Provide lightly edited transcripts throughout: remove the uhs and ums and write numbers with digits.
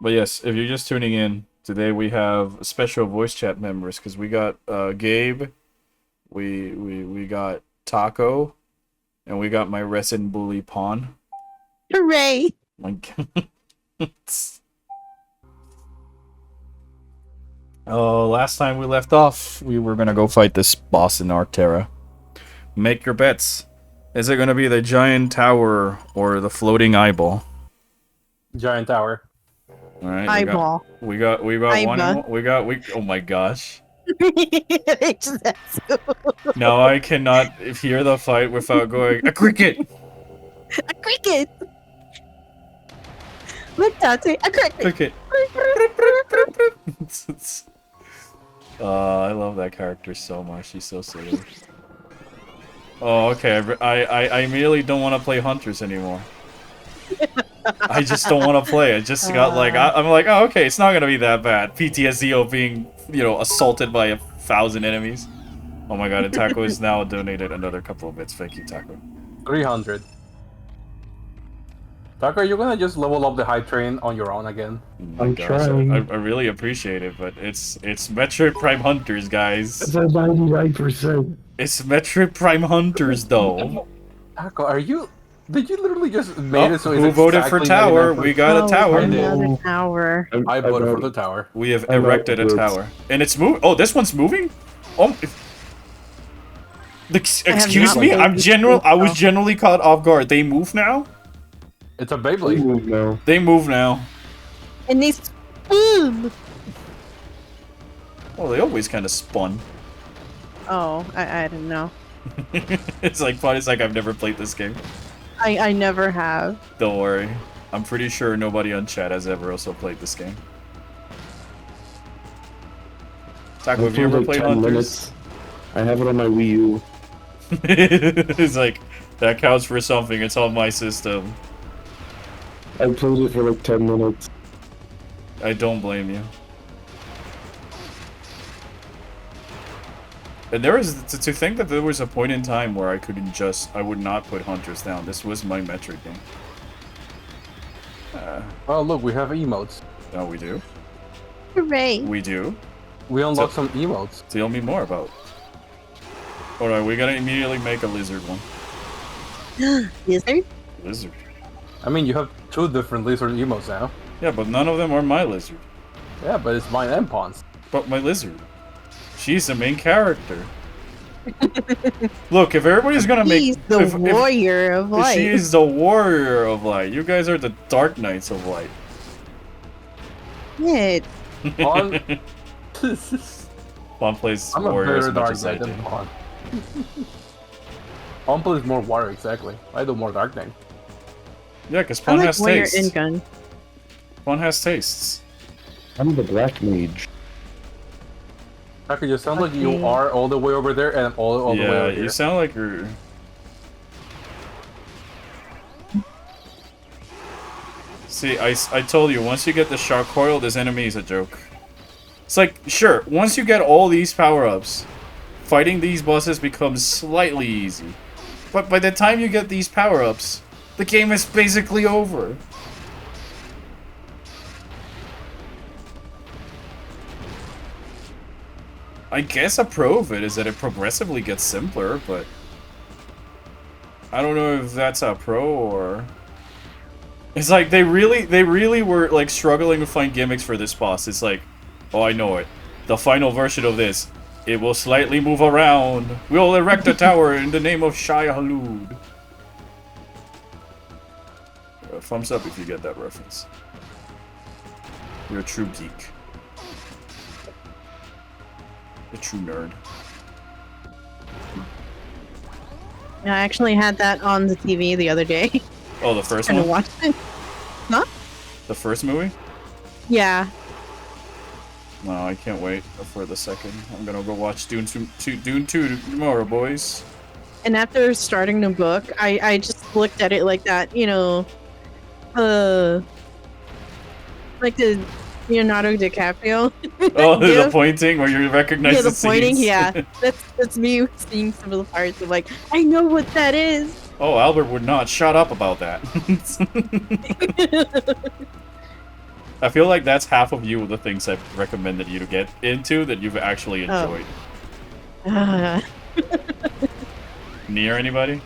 But yes, if you're just tuning in, today we have special voice chat members because we got Gabe, we got Taco, and we got my resin bully Pawn. Hooray! My Oh, last time we left off, we were gonna go fight this boss in Arcterra. Make your bets. Is it gonna be the giant tower or the floating eyeball? Giant tower. All right, Eyeball. we got one. Eyeball. Oh my gosh. Now I cannot hear the fight without going a cricket. A cricket. Look, Dante, a cricket. Cricket. I love that character so much. She's so silly. Oh, okay. I immediately don't want to play Hunters anymore. I just don't want to play. I just got like I'm like, oh, okay, it's not gonna be that bad. PTSD of being, assaulted by 1,000 enemies. Oh my god, and Taco has now donated another couple of bits. Thank you, Taco. 300. Tucker, you're gonna just level up the hype train on your own again. Oh my I'm gosh, trying. I really appreciate it, but it's Metroid Prime Hunters, guys. It's a 99%. It's Metroid Prime Hunters, though. Taco, did you literally just made it so it's who voted for exactly tower? 99%? We got a tower. Another tower. I voted for the tower. We have I'm erected a out. tower. And it's moving. Oh, this one's moving? Oh. Excuse me? not looked I was generally caught off guard. They move now? It's a We Beyblade. move now. They move now. And they spoon. Well, they always kind of spun. Oh, I didn't know. It's like fun. It's like I've never played this game. I never have. Don't worry. I'm pretty sure nobody on chat has ever also played this game. Taco, have you ever played Hunters? I have it on my Wii U. It's like, that counts for something. It's on my system. I played it for like 10 minutes. I don't blame you. And there was to think that there was a point in time where I would not put Hunters down. This was my Metroid game. Oh, look, we have emotes. Oh, we do. Hooray! We do. We unlocked some emotes. Tell me more about. All right, we gotta immediately make a lizard one. Lizard? Lizard. I mean, you have 2 different lizard emotes now. Yeah, but none of them are my lizard. Yeah, but it's mine and Pawn's. But my lizard. She's the main character. Look, if everybody's gonna make... He's the warrior of light. She's the warrior of light. You guys are the dark knights of light. Shit. Pawn... Pawn plays I'm a warrior as very much dark as I knight do. than Pawn. Pawn plays more water, exactly. I do more dark knight. Yeah, because I Pawn like has warrior tastes. and gun. Pawn has tastes. I'm the black mage. Tucker, you sound like Okay. you are all the way over there and I'm all the way Yeah, over you here. sound like you're... See, I told you, once you get the shock coil, this enemy is a joke. It's like, sure, once you get all these power-ups, fighting these bosses becomes slightly easy. But by the time you get these power-ups, the game is basically over. I guess a pro of it is that it progressively gets simpler, but... I don't know if that's a pro or... It's like, they really were, like, struggling to find gimmicks for this boss. It's like, oh, I know it. The final version of this. It will slightly move around. We'll erect a tower in the name of Shai Halud. Thumbs up if you get that reference. You're a true geek. A true nerd. Yeah, I actually had that on the TV the other day. Oh, the first Trying to one? watch it. Huh? The first movie? Yeah. No, I can't wait for the second. I'm gonna go watch Dune 2 tomorrow, boys. And after starting the book, I just looked at it like that, like the Leonardo DiCaprio. Oh, the gif. pointing where you recognize Yeah, the the pointing, scenes. yeah. That's me seeing some of the parts of like, I know what that is. Oh, Albert would not shut up about that. I feel like that's half of you the things I've recommended you to get into that you've actually enjoyed. Uh, Near anybody?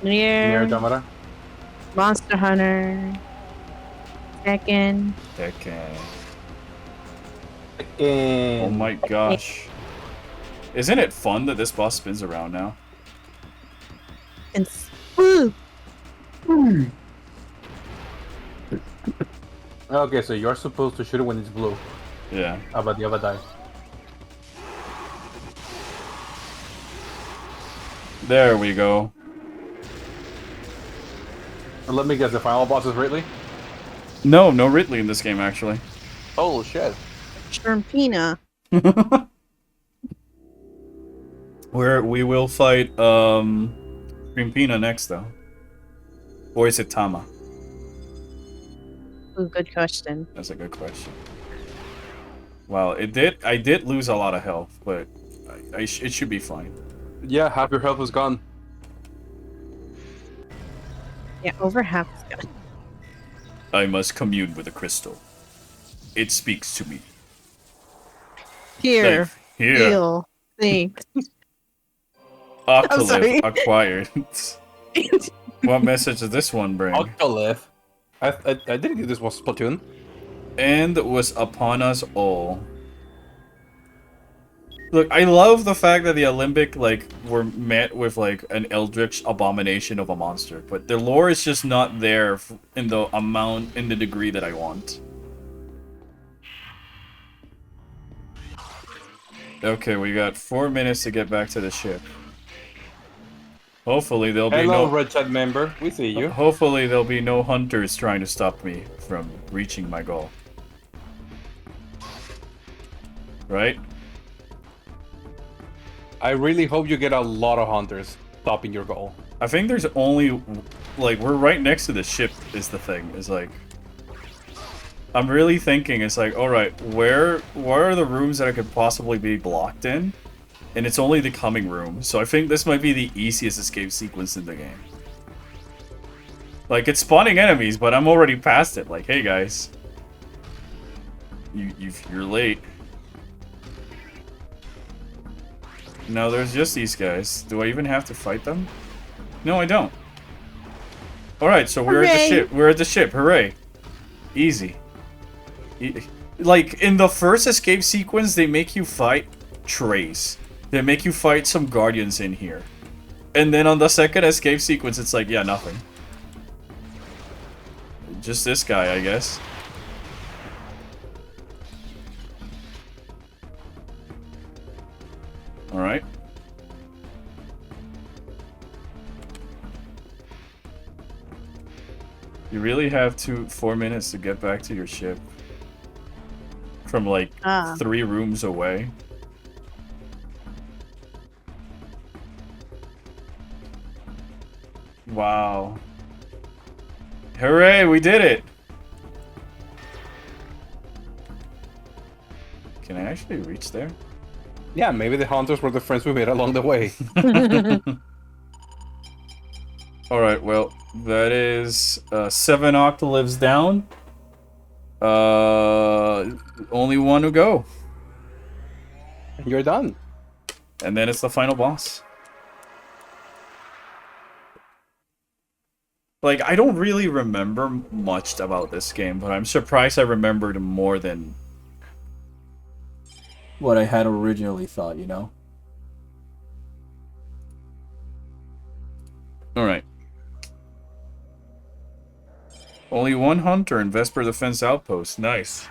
Near Near Automata. Monster Hunter. Tekken. Tekken. And Oh my gosh. Isn't it fun that this boss spins around now? And Woo! Okay, so you're supposed to shoot it when it's blue. Yeah. How about the other die? There we go. And let me guess, the final boss is Ridley? No Ridley in this game, actually. Oh shit. Shermpina. We will fight, Grimpina next, though. Or is it Tama? Ooh, good question. That's a good question. Well, I did lose a lot of health, but it should be fine. Yeah, half your health was gone. Yeah, over half is gone. I must commune with the crystal. It speaks to me. Here. Like, here. Feel. Think. Octolith acquired. What message does this one bring? Octolith. I didn't think this was Splatoon. And was upon us all. Look, I love the fact that the Olympic, like, were met with, like, an eldritch abomination of a monster. But the lore is just not there in the amount, in the degree that I want. Okay, we got 4 minutes to get back to the ship. Hopefully there'll be Hello, no... Red Chat member. We see you. Hopefully there'll be no hunters trying to stop me from reaching my goal. Right? I really hope you get a lot of hunters stopping your goal. I think there's only... Like, we're right next to the ship is the thing. Is like... I'm really thinking, it's like, alright, where are the rooms that I could possibly be blocked in? And it's only the coming room, so I think this might be the easiest escape sequence in the game. Like, it's spawning enemies, but I'm already past it. Like, hey guys. You're late. No, there's just these guys. Do I even have to fight them? No, I don't. Alright, so we're at the ship. We're at the ship. Hooray. Easy. Like, in the first escape sequence, they make you fight Trace. They make you fight some guardians in here. And then on the second escape sequence, it's like, yeah, nothing. Just this guy, I guess. Alright. You really have 4 minutes to get back to your ship. From like 3 rooms away. Wow. Hooray, we did it! Can I actually reach there? Yeah, maybe the hunters were the friends we made along the way. Alright, well, that is 7 octolives down. Only one to go. You're done. And then it's the final boss. Like, I don't really remember much about this game, but I'm surprised I remembered more than what I had originally thought, you know? Alright. Only one hunter in Vesper Defense Outpost. Nice.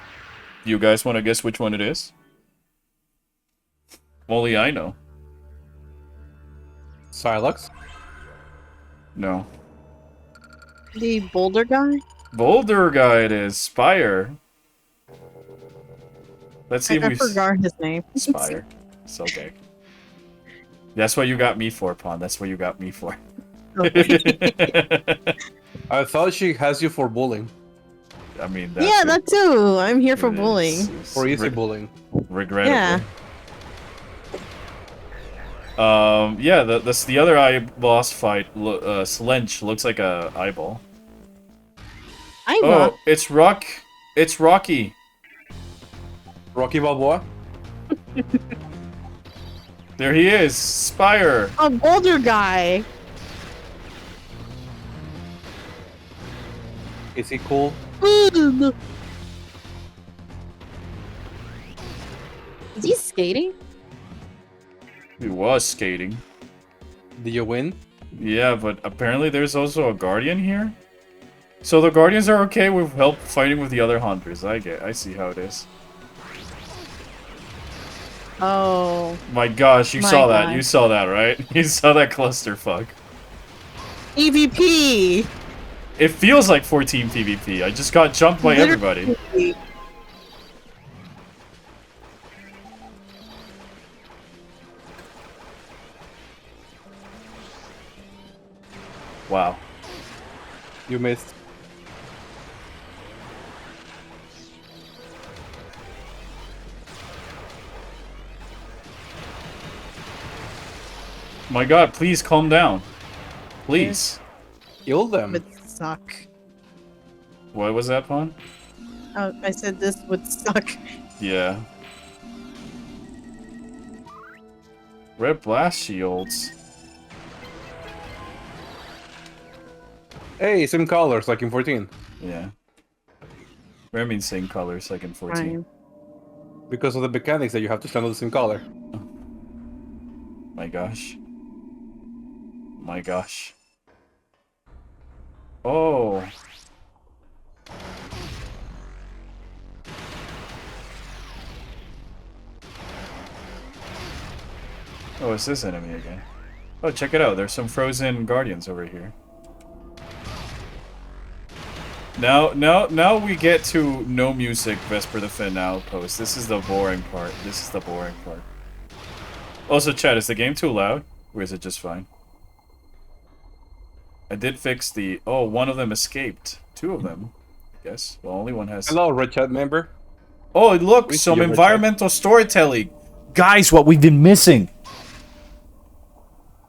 You guys want to guess which one it is? Only I know. Silex? No. The boulder guy? Boulder guy it is. Spire. Let's see if I we... forgot his name. Spire. It's okay. That's what you got me for, Pon. That's what you got me for. I thought she has you for bullying. I mean, that's yeah, that too. I'm here for it bullying. is For easy bullying. Regrettably. Yeah. Yeah, the other eye boss fight, Slench, looks like a eyeball. Eyeball. Oh, it's Rock. It's Rocky. Rocky Balboa? There he is. Spire. A boulder guy. Is he cool? Is he skating? He was skating. Did you win? Yeah, but apparently there's also a guardian here. So the guardians are okay with help fighting with the other hunters. I see how it is. Oh. My gosh, you My saw that. God. You saw that, right? You saw that clusterfuck. EVP. It feels like 14 PvP. I just got jumped by everybody. Literally. Wow. You missed. My god, please calm down. Please. Kill them. Would suck. What was that, Pawn? Oh, I said this would suck. Yeah. Red blast shields. Hey, same colors like in 14. Yeah. I mean same colors like in 14. Fine. Because of the mechanics that you have to stand on the same color. My gosh. My gosh. Oh. Oh, it's this enemy again. Oh, check it out. There's some frozen guardians over here. Now we get to no music Vesper the Finn outpost. This is the boring part. This is the boring part. Also, chat, is the game too loud? Or is it just fine? I did fix the... Oh, one of them escaped. Two of them, I guess. Well, only one has... Hello, Red Chat member. Oh, look! We see Some your environmental storytelling! Guys, what we've been missing!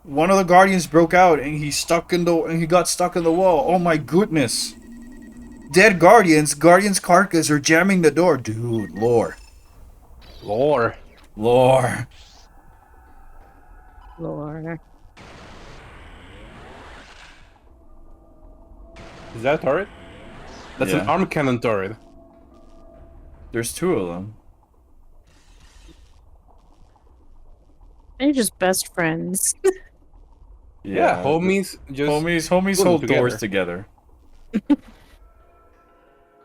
One of the guardians broke out and he got stuck in the wall. Oh my goodness! Dead guardians, guardians' carcass are jamming the door. Dude, lore. Lore. Lore. Lord. Is that a turret? That's an Yeah. arm cannon turret. There's two of them. They're just best friends. Yeah, homies just Homies put them hold doors together.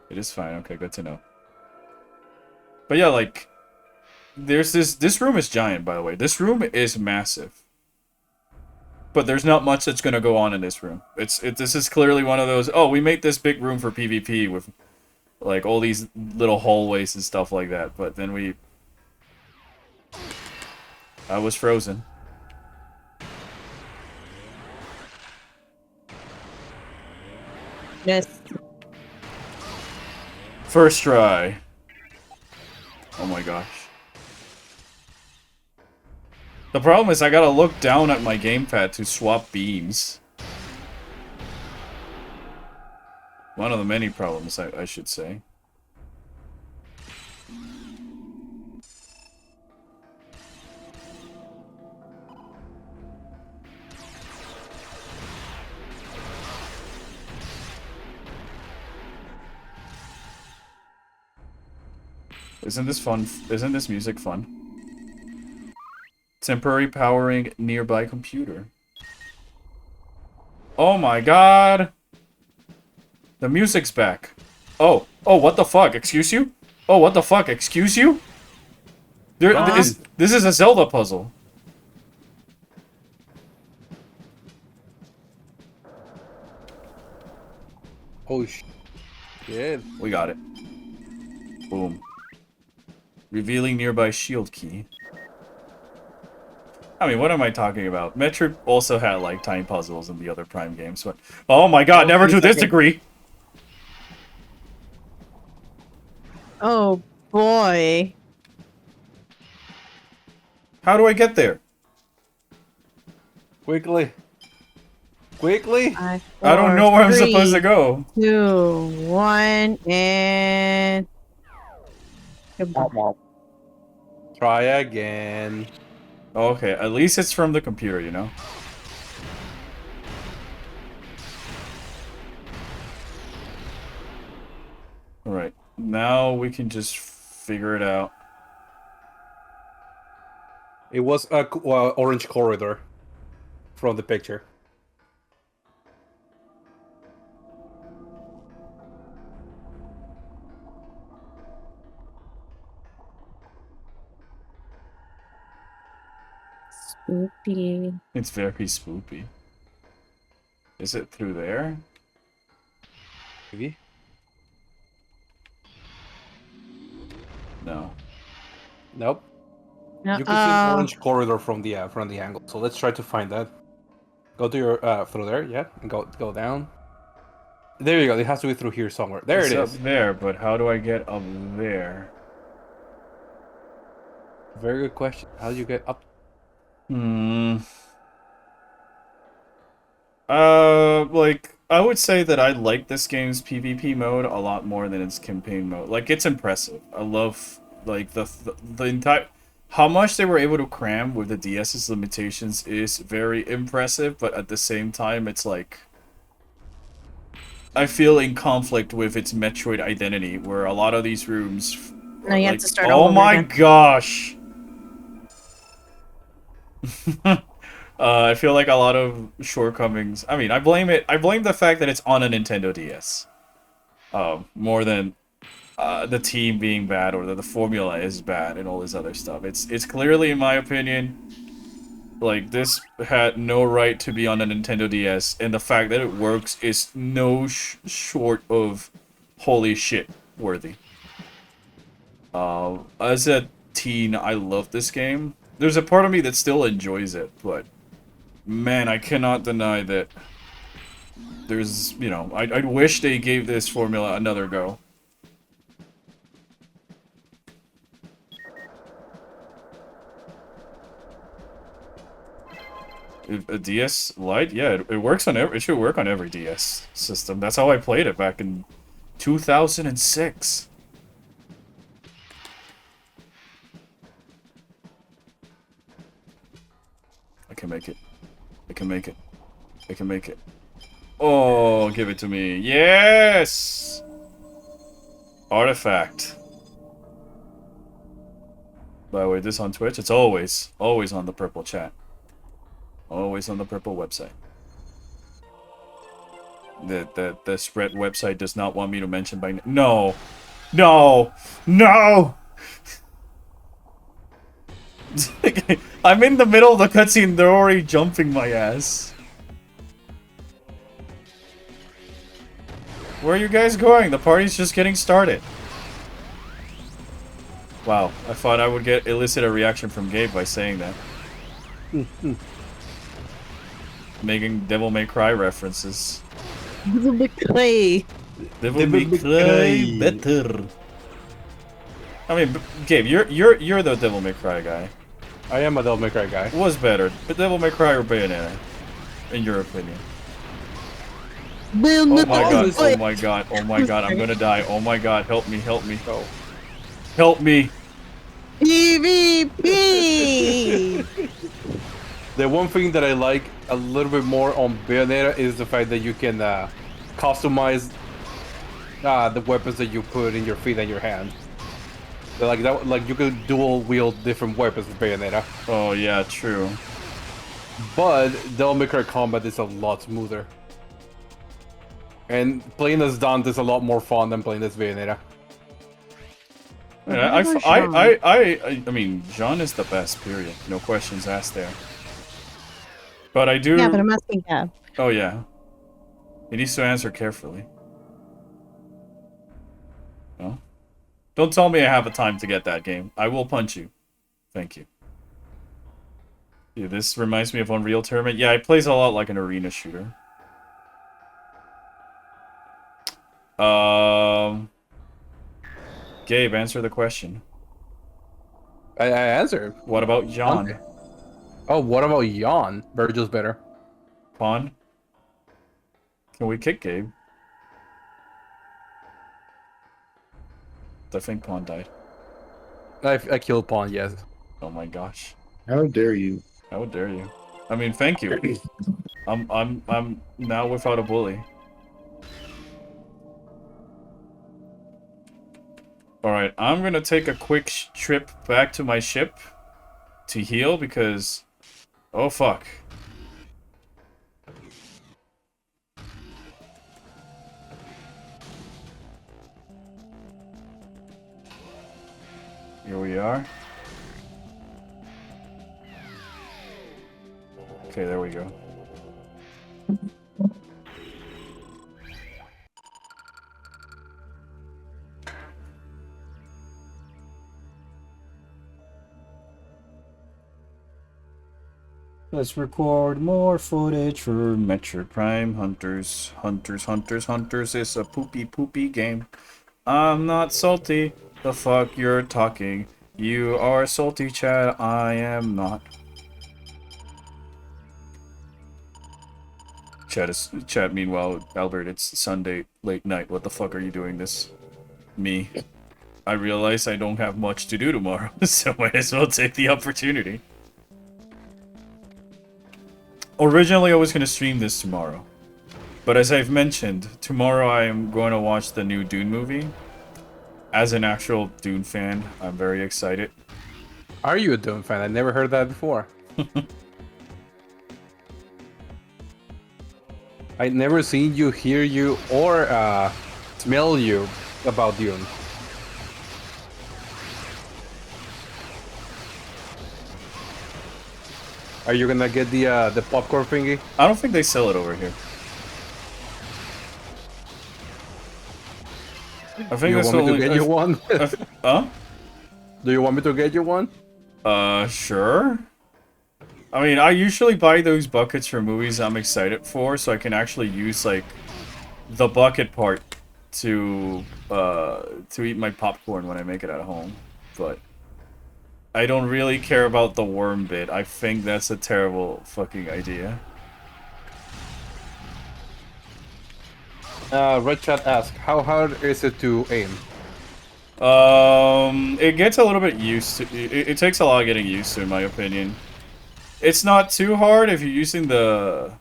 It is fine. Okay, good to know. But yeah, like, there's this room is giant, by the way. This room is massive. But there's not much that's gonna go on in this room. This is clearly one of those, oh, we made this big room for PvP with, like, all these little hallways and stuff like that. But then I was frozen. Yes. First try. Oh my gosh. The problem is I gotta look down at my gamepad to swap beams. One of the many problems, I should say. Isn't this fun? Isn't this music fun? Temporary powering nearby computer. Oh my god! The music's back. Oh, what the fuck? Excuse you? Oh, what the fuck? Excuse you? This is a Zelda puzzle. Oh shit. We got it. Boom. Revealing nearby shield key. I mean, what am I talking about? Metroid also had, like, tiny puzzles in the other Prime games, but... Oh my god, never to this degree! Oh, boy. How do I get there? Quickly. Quickly. 5, I don't 4, know where I'm supposed to 3, go. 2, 1, and Try again. Okay, at least it's from the computer, you know? Alright, now we can just figure it out. It was a orange corridor from the picture. Spoopy. It's very spoopy. Is it through there? Maybe. No. Nope. No, You can see an orange corridor from the angle. So let's try to find that. Go to your through there, yeah, and go down. There you go. It has to be through here somewhere. There It's it up is. there, but how do I get up there? Very good question. How do you get up? Hmm. Like, I would say that I like this game's PvP mode a lot more than its campaign mode. Like, it's impressive. I love, like, the entire... How much they were able to cram with the DS's limitations is very impressive, but at the same time, it's like... I feel in conflict with its Metroid identity, where a lot of these rooms... No, you have like, to start all oh over my again. gosh! I feel like a lot of shortcomings. I mean, I blame the fact that it's on a Nintendo DS. More than the team being bad or that the formula is bad and all this other stuff. It's clearly, in my opinion, like this had no right to be on a Nintendo DS, and the fact that it works is no short of holy shit worthy. As a teen, I love this game. There's a part of me that still enjoys it, but man, I cannot deny that there's, you know, I wish they gave this formula another go. A DS Lite? Yeah, it works on every, it should work on every DS system. That's how I played it back in 2006. I can make it. I can make it. I can make it. Oh, give it to me. Yes! Artifact. By the way, this on Twitch, it's always on the purple chat. Always on the purple website. The spread website does not want me to mention by no. No! No! I'm in the middle of the cutscene, they're already jumping my ass. Where are you guys going? The party's just getting started. Wow, I thought I would elicit a reaction from Gabe by saying that. Making Devil May Cry references. Devil May Cry. Devil May Cry better. I mean, Gabe, you're the Devil May Cry guy. I am a Devil May Cry guy. What's better, Devil May Cry or Bayonetta, in your opinion? Oh my god! Oh my god! Oh my god! I'm gonna die! Oh my god! Help me! Help me! Oh. Help me! PvP! The one thing that I like a little bit more on Bayonetta is the fact that you can customize the weapons that you put in your feet and your hand. So like that, like you could dual wield different weapons with Bayonetta. Oh yeah, true. But Devil May Cry combat is a lot smoother, and playing as Dante is a lot more fun than playing as Bayonetta. I mean, Jean is the best. Period. No questions asked there. But I do. Yeah, but I'm asking Gab. Oh yeah. He needs to answer carefully. No. Don't tell me I have a time to get that game. I will punch you. Thank you. Yeah, this reminds me of Unreal Tournament. Yeah, it plays a lot like an arena shooter. Gabe, answer the question. I answered. What about John? Oh, what about Yawn? Virgil's better. Pawn? Can we kick Gabe? I think Pawn died. I killed Pawn, yes. Oh my gosh. How dare you? How dare you? I mean, thank you. I'm now without a bully. Alright, I'm gonna take a quick trip back to my ship to heal because... Oh fuck. Here we are. Okay, there we go. Let's record more footage for Metroid Prime. Hunters, Hunters, Hunters, Hunters is a poopy game. I'm not salty. The fuck you're talking. You are salty, Chad. I am not. Chad, meanwhile, Albert, it's Sunday, late night. What the fuck are you doing this? Me. I realize I don't have much to do tomorrow, so might as well take the opportunity. Originally, I was going to stream this tomorrow. But as I've mentioned, tomorrow I am going to watch the new Dune movie. As an actual Dune fan, I'm very excited. Are you a Dune fan? I never heard that before. I never seen you, hear you, or smell you about Dune. Are you gonna get the popcorn thingy? I don't think they sell it over here. I think You that's want me only, to get you one? Huh? Do you want me to get you one? Sure. I mean, I usually buy those buckets for movies I'm excited for, so I can actually use, like, the bucket part to eat my popcorn when I make it at home. But I don't really care about the worm bit. I think that's a terrible fucking idea. Red Chat asks, how hard is it to aim? It gets a little bit used to... It takes a lot of getting used to, in my opinion. It's not too hard if you're using the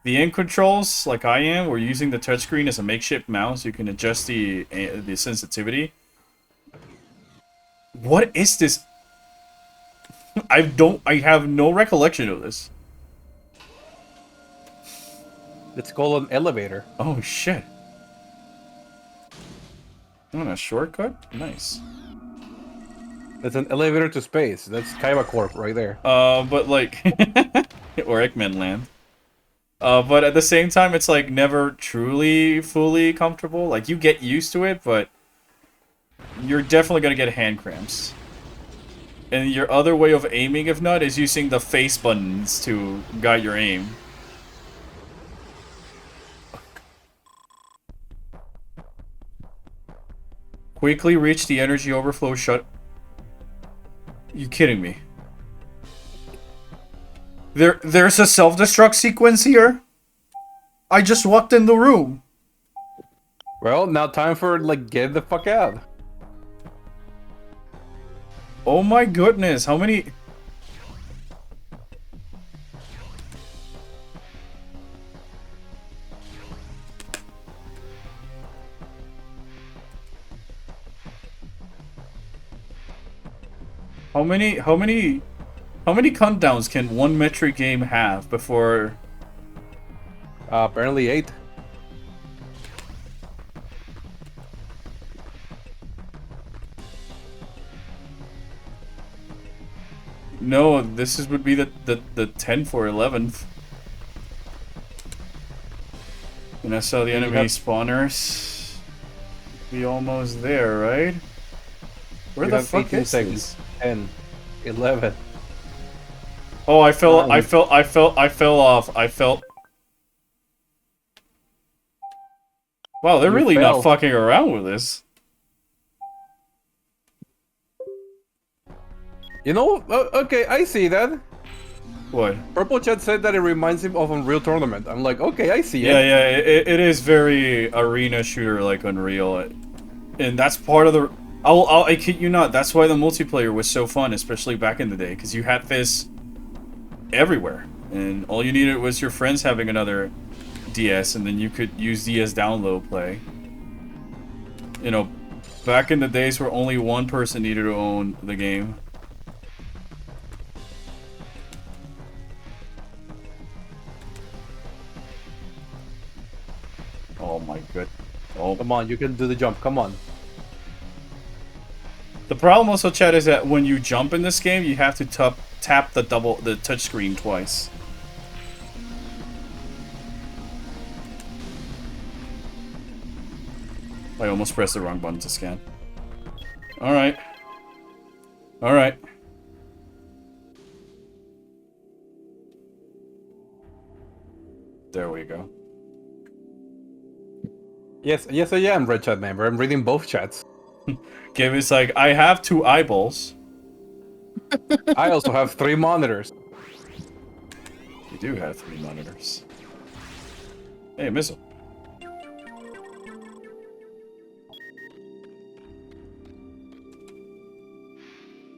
end controls, like I am. We're using the touchscreen as a makeshift mouse. You can adjust the sensitivity. What is this? I have no recollection of this. It's called an elevator. Oh shit. On a shortcut? Nice. It's an elevator to space. That's Kaiba Corp right there. But like... or Eggman Land. But at the same time, it's like never truly, fully comfortable. Like, you get used to it, but you're definitely gonna get hand cramps. And your other way of aiming, if not, is using the face buttons to guide your aim. Quickly reach the energy overflow shut. You kidding me? There's a self-destruct sequence here? I just walked in the room. Well, now time for, like, get the fuck out. Oh my goodness, how many... How many countdowns can one Metroid game have before... Apparently 8. No, would be the 10th or 11th. And I saw the enemy spawners. Be almost there, right? Where the fuck is this? 10, 11. Oh, I fell off. I felt... Wow, they're really not fucking around with this. You know, okay, I see that. What? Purple Chat said that it reminds him of Unreal Tournament. I'm like, okay, I see Yeah, it. yeah, it is very arena shooter like Unreal, and that's part of the. I kid you not. That's why the multiplayer was so fun, especially back in the day, because you had this everywhere, and all you needed was your friends having another DS, and then you could use DS download play. You know, back in the days where only one person needed to own the game. Oh my god. Oh. Come on, you can do the jump. Come on. The problem also, Chad, is that when you jump in this game, you have to tap the touchscreen twice. I almost pressed the wrong button to scan. Alright. Alright. There we go. Yes, yes, I am, Red Chat member. I'm reading both chats. Gabe is like, I have 2 eyeballs. I also have 3 monitors. You do have 3 monitors. Hey, a missile.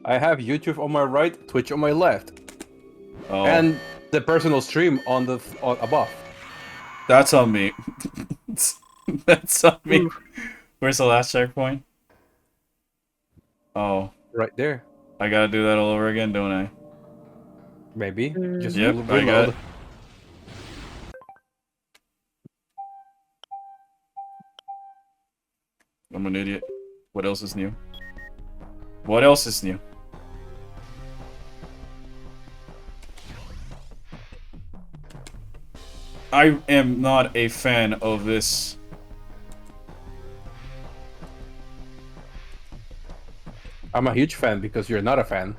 I have YouTube on my right, Twitch on my left, Oh, and the personal stream on the above. that's on me. That's on me. Where's the last checkpoint? Oh, Right there. I gotta do that all over again, don't I? Maybe. Just Yep, I got reload. it. I'm an idiot. What else is new? What else is new? I am not a fan of this. I'm a huge fan because you're not a fan.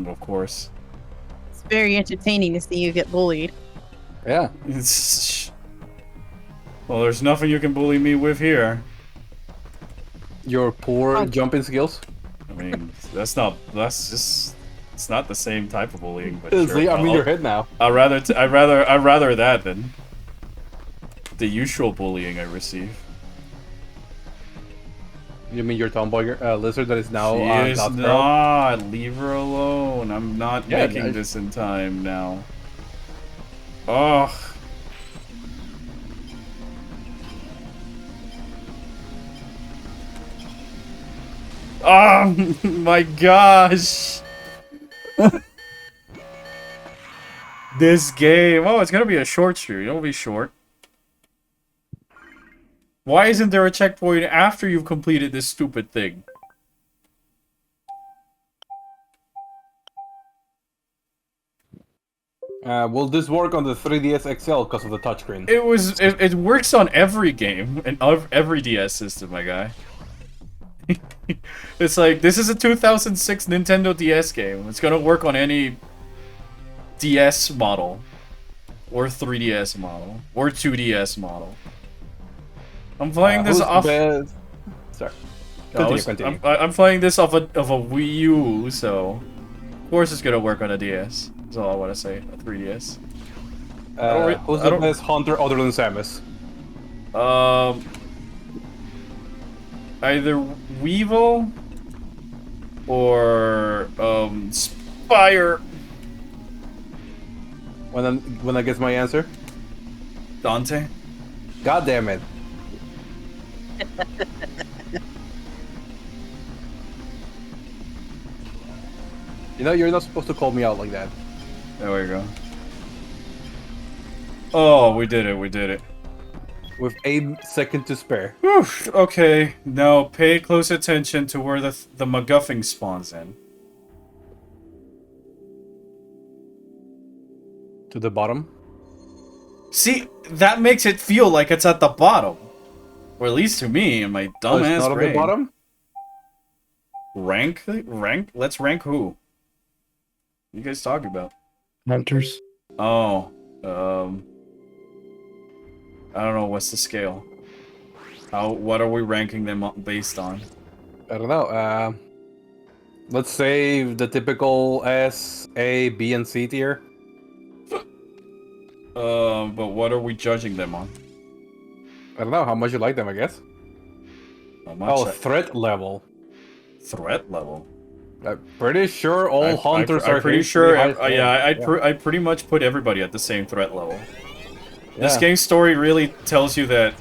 Of course. It's very entertaining to see you get bullied. Yeah. Well, there's nothing you can bully me with here. Your poor Oh. jumping skills. I mean, that's just, it's not the same type of bullying, but See, sure. I'm in your head now. I'd rather that than the usual bullying I receive. You mean your tomboy lizard that is now She on is God's Girl? not. Leave her alone. I'm not Yeah, making I- this in time now. Ugh. Oh my gosh. This game. Oh, it's gonna be a short stream. It'll be short. Why isn't there a checkpoint after you've completed this stupid thing? Will this work on the 3DS XL because of the touchscreen? It works on every game and every DS system, my guy. It's like, this is a 2006 Nintendo DS game. It's gonna work on any DS model, or 3DS model, or 2DS model. I'm playing this Who's off. best? Sorry. Continue, continue. I'm playing this off of a Wii U, so of course it's gonna work on a DS. That's all I want to say. A 3DS. Who's I the don't- best hunter other than Samus? Either Weevil or Spire. When I guess my answer? Dante. God damn it. You know, you're not supposed to call me out like that. There we go. Oh, we did it. We did it. With a second to spare. Whew, okay, now pay close attention to where the MacGuffin spawns in. To the bottom. See, that makes it feel like it's at the bottom. Or at least to me, in my Oh, dumbass it's not brain. at the bottom? Rank? Rank? Let's rank who? What you guys talking about? Hunters. Oh, I don't know, what's the scale? What are we ranking them based on? I don't know. Let's say the typical S, A, B, and C tier. But what are we judging them on? I don't know how much you like them, I guess. How much? Oh, threat level. Threat level. I'm pretty sure all hunters I'm are pretty pretty sure. high threat. Yeah, I pretty much put everybody at the same threat level. This Yeah. game's story really tells you that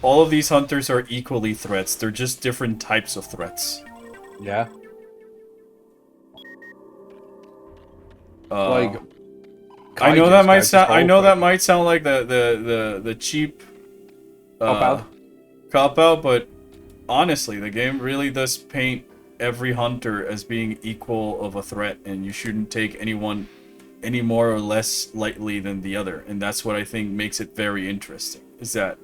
all of these hunters are equally threats. They're just different types of threats. Yeah. Uh, Like I know that Kaijus, might Kaijus sound. are I all know that threats. might sound like the cheap Cop-out. cop out, but honestly, the game really does paint every hunter as being equal of a threat, and you shouldn't take anyone any more or less lightly than the other. And that's what I think makes it very interesting, is that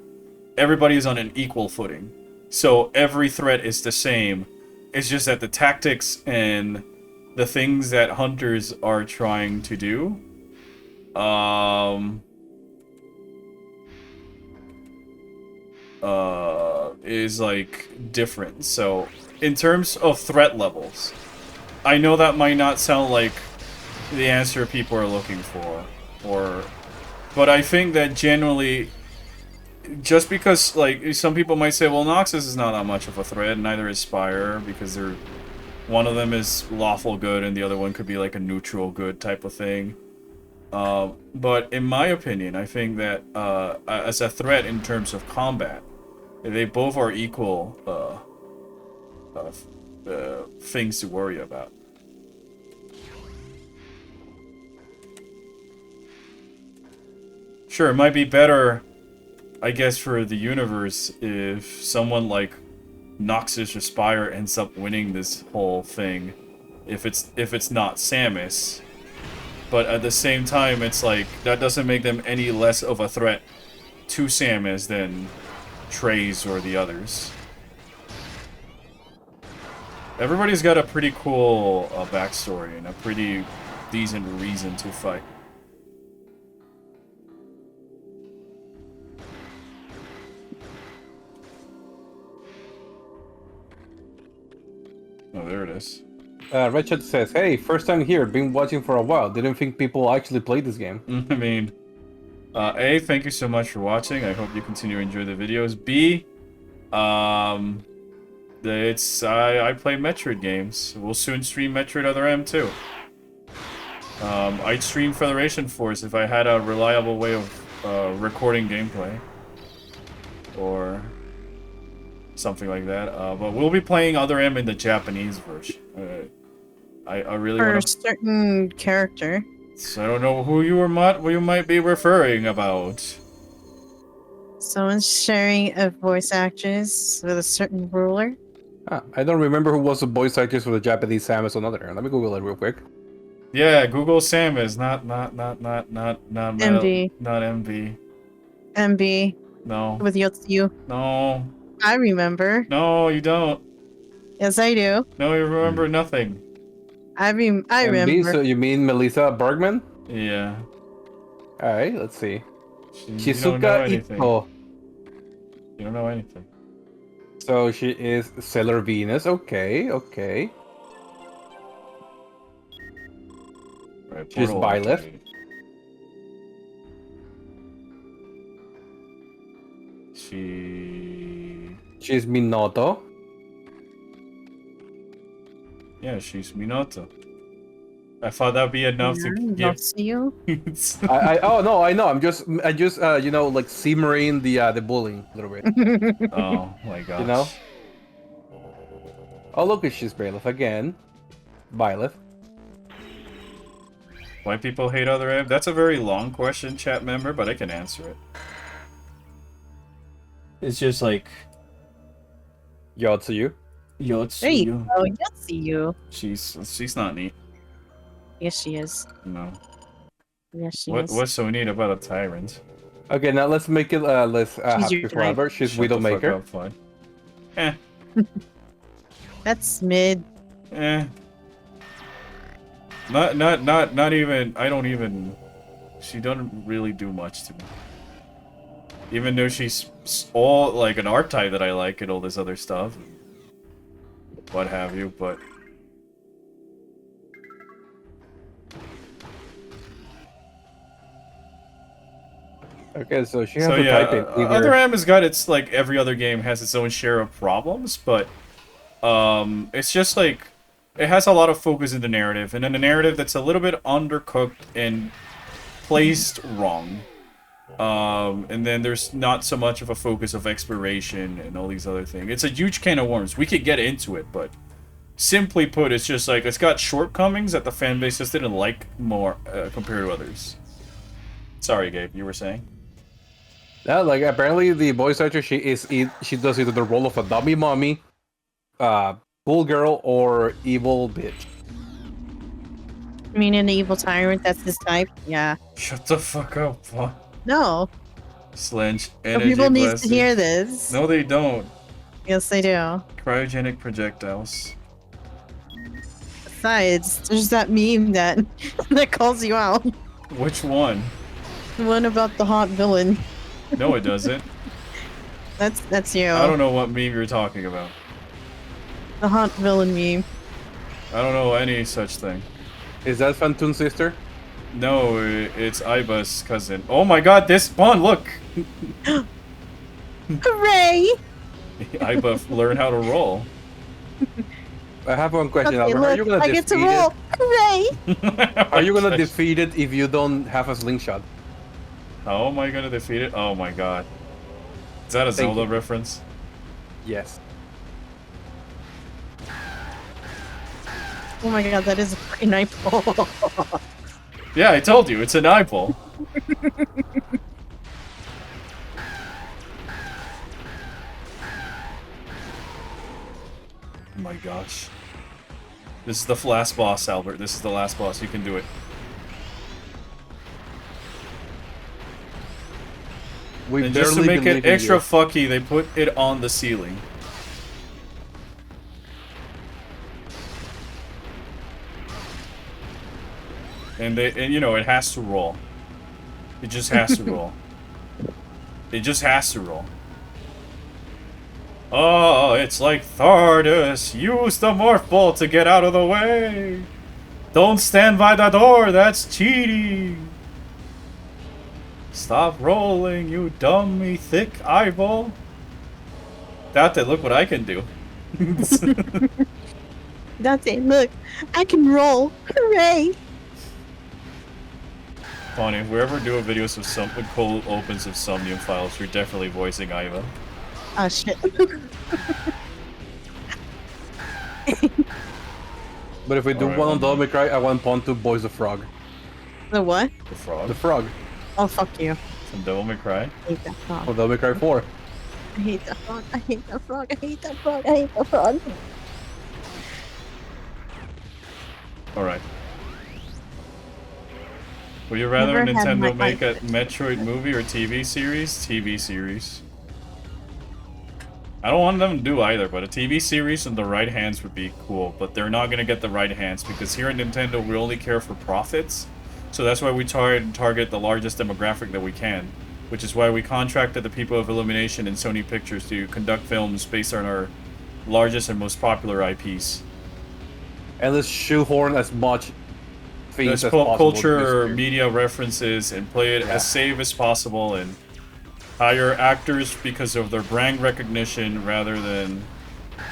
everybody is on an equal footing. So every threat is the same. It's just that the tactics and the things that hunters are trying to do is like different. So in terms of threat levels, I know that might not sound like the answer people are looking for, but I think that generally, just because like some people might say, well, Noxus is not that much of a threat, and neither is Spire, because they're one of them is lawful good and the other one could be like a neutral good type of thing. But in my opinion, I think that as a threat in terms of combat, they both are equal things to worry about. Sure, it might be better, I guess, for the universe if someone like Noxus or Spire ends up winning this whole thing, if it's not Samus. But at the same time, it's like that doesn't make them any less of a threat to Samus than Trace or the others. Everybody's got a pretty cool backstory and a pretty decent reason to fight. Oh, there it is. Richard says, hey, first time here, been watching for a while. Didn't think people actually played this game. I mean, A, thank you so much for watching. I hope you continue to enjoy the videos. B, I play Metroid games. We'll soon stream Metroid Other M too. I'd stream Federation Force if I had a reliable way of recording gameplay. Or something like that. But we'll be playing Other M in the Japanese version. I really For a want to... certain character. So I don't know who you might be referring about. Someone's sharing a voice actress with a certain ruler. I don't remember who was the voice actress for the Japanese Samus on Other. Let me Google it real quick. Yeah, Google Samus, not MV. not MV. MB. No. With Yotsuyu. No. I remember. No, you don't. Yes, I do. No, you remember nothing. I MB, remember. so you mean Melissa Bergman? Yeah. Alright, let's see. You don't know Shizuka anything. Ito. You don't know anything. So she is Sailor Venus. Okay, okay. Right, She's Portal Byleth. Arcade. She's Minato. Yeah, she's Minato. I thought that'd be enough to give. Yotsuyu. Oh no, I know. I just you know, like simmering the bullying a little bit. Oh my gosh. You know? Oh look, she's Byleth again. Byleth. Why people hate Other M? That's a very long question, chat member, but I can answer it. It's just like Yotsuyu. There you go. Yotsuyu. She's not neat. Yes, she is. No. Yes, she is. What's so neat about a tyrant? Okay, now let's make it She's happy your forever. She's Shut the fuck Widowmaker. up, fine. Eh. That's mid. Eh. Not even. I don't even. She doesn't really do much to me. Even though she's all like an archetype that I like and all this other stuff, what have you, but. Okay, so she has So to yeah, type it. Other M has got its, like, every other game has its own share of problems, but it's just like it has a lot of focus in the narrative, and in a narrative that's a little bit undercooked and placed wrong. And then there's not so much of a focus of exploration and all these other things. It's a huge can of worms. We could get into it, but simply put, it's just like it's got shortcomings that the fan base just didn't like more compared to others. Sorry, Gabe, you were saying? Yeah, like apparently the voice actor she does either the role of a dummy mommy, cool girl, or evil bitch. I mean, an evil tyrant, that's his type. Yeah. Shut the fuck up, Paul. No. Slench, Some energy people need to blessing. hear this. No, they don't. Yes, they do. Cryogenic projectiles. Besides, there's that meme that that calls you out. Which one? The one about the hot villain. No, it doesn't. That's you. I don't know what meme you're talking about. The hot villain meme. I don't know any such thing. Is that Phantoon's sister? No, it's Iba's cousin. Oh my god, this Spawn, look! Hooray! Iba learn how to roll. I have one question, Okay, Albert. Are you look, gonna I get to defeat roll. it? Hooray! Are you gonna defeat it if you don't have a slingshot? How am I gonna defeat it? Oh my god. Is that a Thank Zelda you. reference? Yes. Oh my god, that is a fucking eyeball. Yeah, I told you, it's an eyeball. Oh my gosh. This is the last boss, Albert. This is the last boss. You can do it. We And just to barely make it believe in extra you. fucky, they put it on the ceiling. And you know, it has to roll. It just has to roll. It just has to roll. Oh, it's like Thardus. Use the morph ball to get out of the way. Don't stand by the door. That's cheating. Stop rolling, you dummy thick eyeball. Date, look what I can do. That's it. Look, I can roll. Hooray! Bonnie, if we ever do a video of some cold opens of Somnium files, you're definitely voicing Iva. Ah, shit. But if we do Alright, one on hold on. Devil May Cry, I want Pon to voice the frog. The what? The frog The frog. Oh, fuck you. from Devil May Cry. I hate that frog. On Devil May Cry 4. I hate that frog. I hate that frog. I hate that frog. I hate that frog. Alright. Would you rather Never had my Nintendo make a eyes. Metroid movie or TV series? TV series. I don't want them to do either, but a TV series in the right hands would be cool. But they're not going to get the right hands because here at Nintendo we only care for profits. So that's why we target the largest demographic that we can. Which is why we contracted the people of Illumination and Sony Pictures to conduct films based on our largest and most popular IPs. And let's shoehorn as much things There's as pop possible. culture, to this media references, and play it Yeah. as safe as possible, and hire actors because of their brand recognition rather than...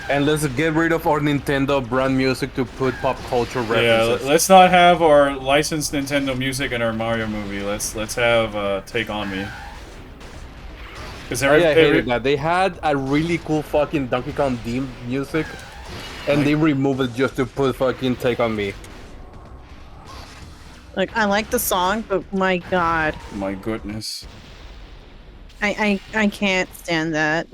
And let's get rid of our Nintendo brand music to put pop culture Yeah, references. let's not have our licensed Nintendo music in our Mario movie. Let's have Take On Me. Because I hated that. They had a really cool fucking Donkey Kong theme music, and they removed it just to put fucking Take On Me. Like, I like the song, but my god. My goodness. I can't stand that.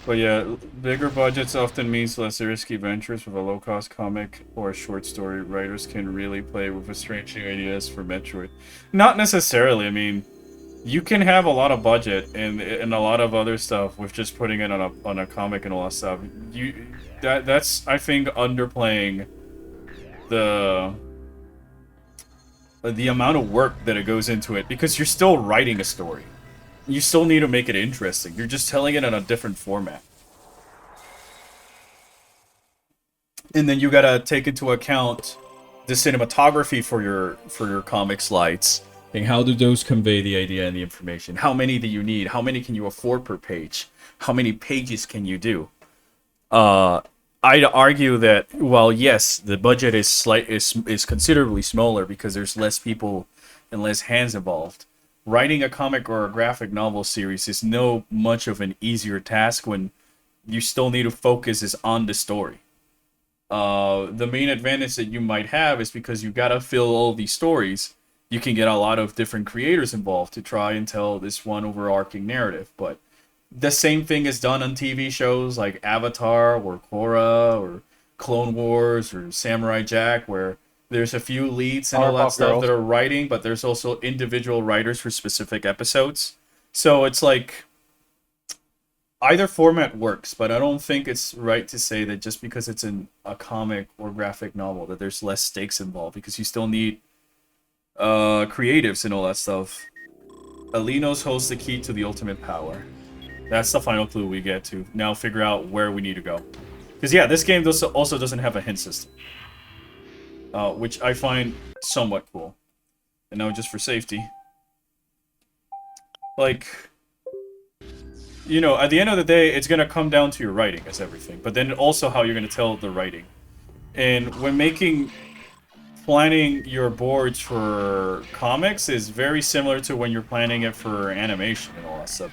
But yeah, bigger budgets often means less risky ventures. With a low-cost comic or a short story, writers can really play with a strange new ideas for Metroid. Not necessarily. I mean, you can have a lot of budget and a lot of other stuff with just putting it on a comic and all that stuff. That's I think underplaying the amount of work that it goes into it, because you're still writing a story. You still need to make it interesting. You're just telling it in a different format. And then you gotta take into account the cinematography for your comic slides And how do those convey the idea and the information? How many do you need? How many can you afford per page? How many pages can you do? I'd argue that while yes, the budget is considerably smaller because there's less people and less hands involved. Writing a comic or a graphic novel series is no much of an easier task when you still need to focus is on the story. The main advantage that you might have is because you gotta fill all these stories. You can get a lot of different creators involved to try and tell this one overarching narrative, but the same thing is done on TV shows like Avatar or Korra or Clone Wars or Samurai Jack, where there's a few leads and all that Powerpuff stuff Girls. that are writing, but there's also individual writers for specific episodes. So it's like either format works, but I don't think it's right to say that just because it's in a comic or graphic novel that there's less stakes involved, because you still need creatives and all that stuff. Alinos holds the key to the ultimate power. That's the final clue we get to now figure out where we need to go. Because yeah, this game also doesn't have a hint system, which I find somewhat cool. And now just for safety, like, you know, at the end of the day, it's gonna come down to your writing as everything, but then also how you're gonna tell the writing. And when planning your boards for comics is very similar to when you're planning it for animation and all that stuff.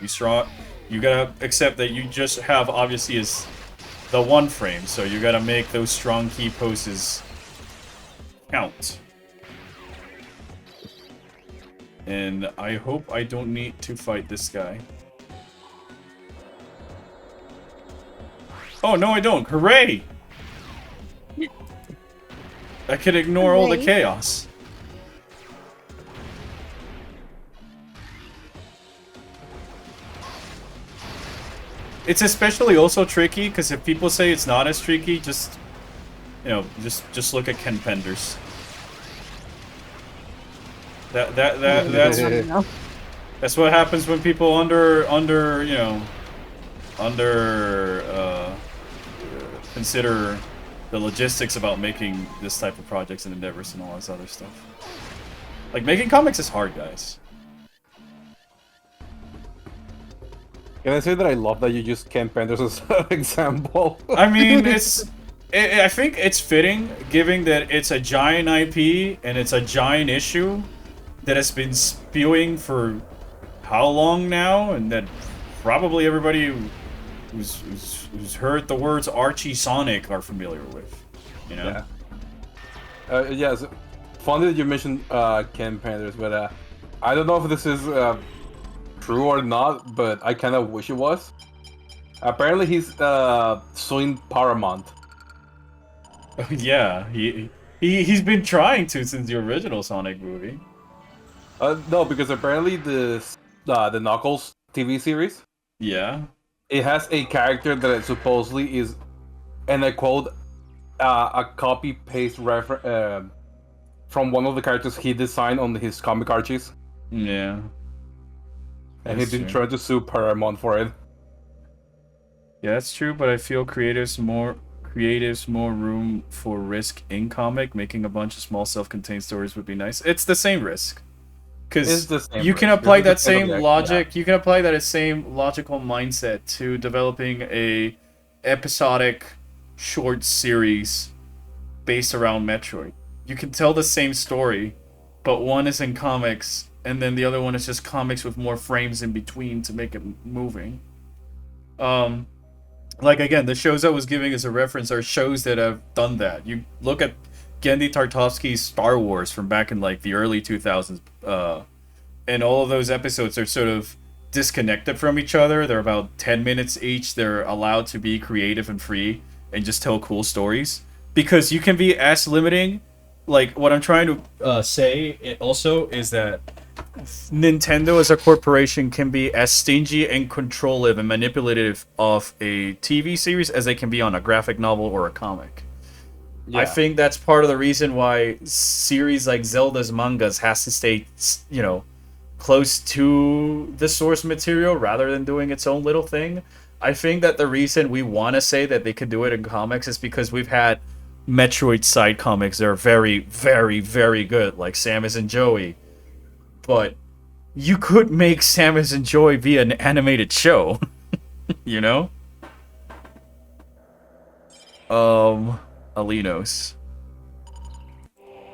You gotta accept that you just have obviously is the one frame, so you gotta make those strong key poses count. And I hope I don't need to fight this guy. Oh no, I don't! Hooray! I can ignore all the Hooray. chaos. It's especially also tricky because if people say it's not as tricky, just just look at Ken Penders. That's what happens when people consider the logistics about making this type of projects and endeavors and all this other stuff. Like, making comics is hard, guys. Can I say that I love that you used Ken Penders as an example? I mean, I think it's fitting, given that it's a giant IP and it's a giant issue that has been spewing for how long now, and that probably everybody who's heard the words Archie Sonic are familiar with, you know? Yeah. Yes. Funny that you mentioned Ken Penders, but I don't know if this is true or not, but I kind of wish it was. Apparently, he's suing Paramount. Yeah, he's been trying to since the original Sonic movie. No, because apparently the Knuckles TV series, Yeah. it has a character that supposedly is, and I quote, a copy paste from one of the characters he designed on his comic archies, Yeah. and That's he's been true. trying to sue Paramount for it. Yeah, that's true, but I feel creatives more room for risk in comic. Making a bunch of small self-contained stories would be nice. It's the same risk. It's Because the same you can risk. apply It that depends on same the logic, you can apply that same logical mindset to developing a episodic short series based around Metroid. You can tell the same story, but one is in comics, and then the other one is just comics with more frames in between to make it moving. Like, again, the shows I was giving as a reference are shows that have done that. You look at Genndy Tartakovsky's Star Wars from back in like the early 2000s, and all of those episodes are sort of disconnected from each other. They're about 10 minutes each. They're allowed to be creative and free and just tell cool stories, because you can be as limiting. Like, what I'm trying to say also is that Nintendo as a corporation can be as stingy and controlling and manipulative of a TV series as they can be on a graphic novel or a comic. Yeah. I think that's part of the reason why series like Zelda's mangas has to stay, close to the source material rather than doing its own little thing. I think that the reason we want to say that they could do it in comics is because we've had Metroid side comics that are very, very, very good, like Samus and Joey. but you could make Samus and Joy be an animated show. You know? Alinos.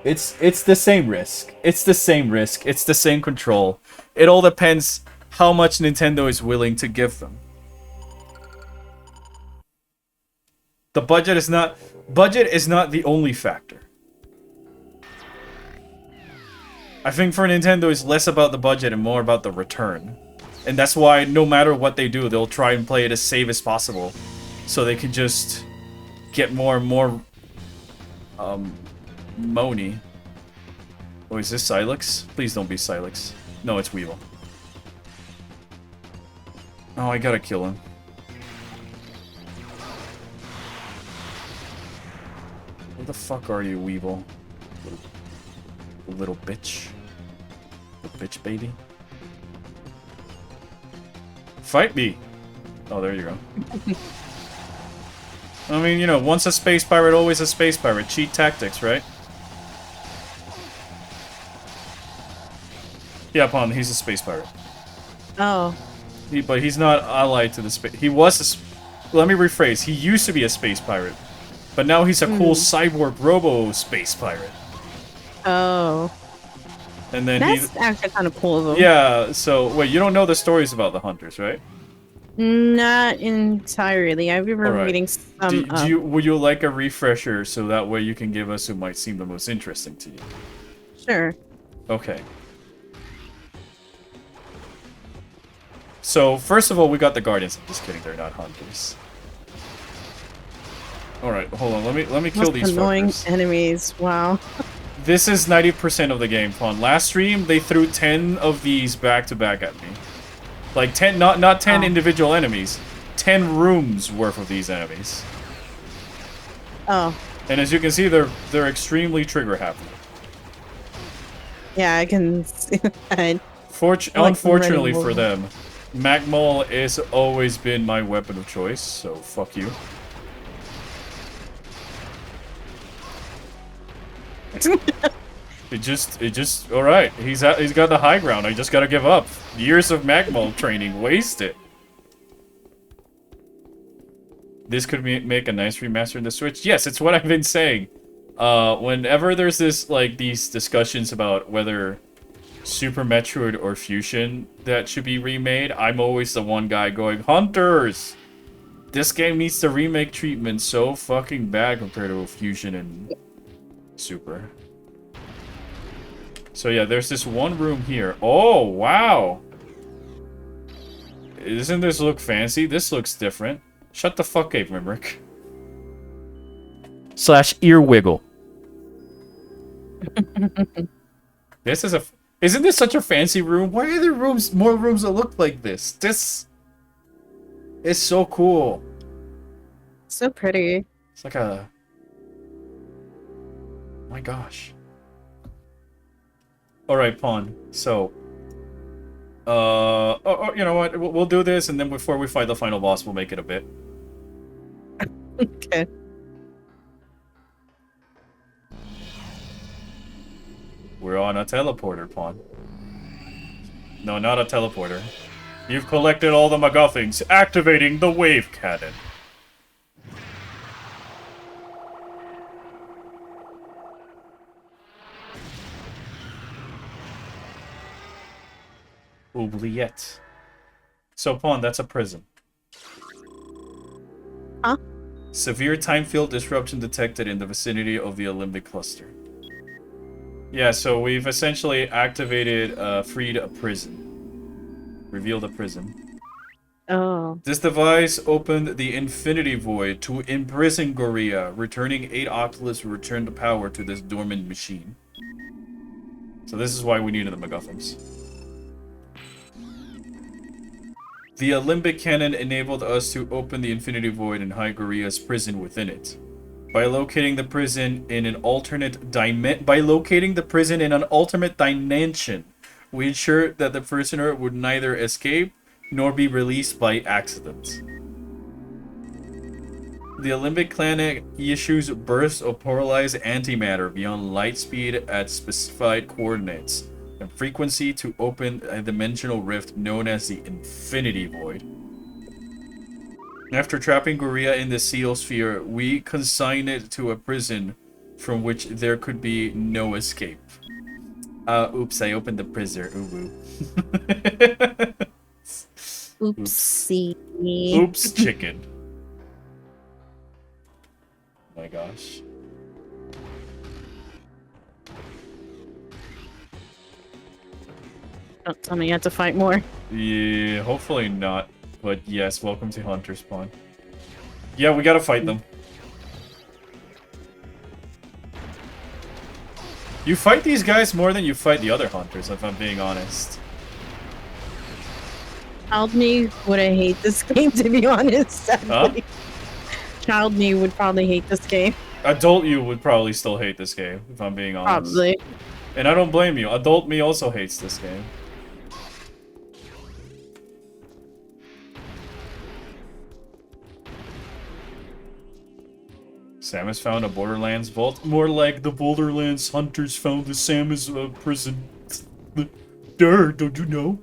It's the same risk. It's the same risk. It's the same control. It all depends how much Nintendo is willing to give them. The budget is not the only factor. I think for Nintendo it's less about the budget and more about the return. And that's why no matter what they do, they'll try and play it as safe as possible. So they can just get more and more money. Oh, is this Silex? Please don't be Silex. No, it's Weevil. Oh, I gotta kill him. Where the fuck are you, Weevil? Little bitch. Little bitch baby. Fight me! Oh, there you go. I mean, you know, once a space pirate, always a space pirate. Cheat tactics, right? Yeah, Pon, he's a space pirate. Oh. But he's not allied to the space... He was a... Let me rephrase. He used to be a space pirate. But now he's a cool cyborg robo-space pirate. Oh. And then That's actually kind of cool, though. Yeah, so... Wait, you don't know the stories about the Hunters, right? Not entirely. I remember Alright. reading some. Would you like a refresher so that way you can give us who might seem the most interesting to you? Sure. Okay. So, first of all, we got the Guardians. I'm just kidding, they're not Hunters. Alright, hold on, let me kill these annoying fuckers. enemies, wow. This is 90% of the game, Pon. Last stream, they threw 10 of these back-to-back at me. Like 10, not 10 individual enemies. 10 rooms worth of these enemies. Oh. And as you can see, they're extremely trigger happy. Yeah, I can see that. Unfortunately for them, Magmol has always been my weapon of choice, so fuck you. It just alright. He's got the high ground. I just gotta give up. Years of Magmol training wasted. This could make a nice remaster in the Switch. Yes, it's what I've been saying. Whenever there's these discussions about whether Super Metroid or Fusion that should be remade, I'm always the one guy going, Hunters! This game needs the remake treatment so fucking bad compared to Fusion and Super. So yeah, there's this one room here. Oh, wow! Doesn't this look fancy? This looks different. Shut the fuck up, Mimrick. / ear wiggle. This is isn't this such a fancy room? Why are there more rooms that look like this? This is so cool. So pretty. It's like a... My gosh. Alright, Pawn. So... you know what? We'll do this, and then before we fight the final boss, we'll make it a bit. Okay. We're on a teleporter, Pawn. No, not a teleporter. You've collected all the MacGuffins, activating the wave cannon. Oubliette. So, Pawn, that's a prison. Huh? Severe time field disruption detected in the vicinity of the Olympic cluster. Yeah, so we've essentially activated, freed a prison. Revealed a prison. Oh. This device opened the Infinity Void to imprison Gorilla, returning 8 Octoliths to return the power to this dormant machine. So this is why we needed the MacGuffins. The Olympic Cannon enabled us to open the Infinity Void and hide Gorilla's prison within it. By locating the prison in an alternate dimension, we ensured that the prisoner would neither escape nor be released by accident. The Olympic Planet issues bursts of polarized antimatter beyond light speed at specified coordinates. and frequency to open a dimensional rift known as the Infinity Void. After trapping Guria in the Seal Sphere, we consign it to a prison from which there could be no escape. Oops, I opened the prison. Ooh. Oopsie. Oops, chicken. Oh my gosh. Don't tell me you have to fight more. Yeah, hopefully not. But yes, welcome to Hunter Spawn. Yeah, we gotta fight them. You fight these guys more than you fight the other hunters, if I'm being honest. Child me would I hate this game, to be honest. Sadly. Child me would probably hate this game. Adult you would probably still hate this game, if I'm being honest. Probably. And I don't blame you. Adult me also hates this game. Samus found a Borderlands vault. More like the Borderlands hunters found the Samus prison. Durr, don't you know?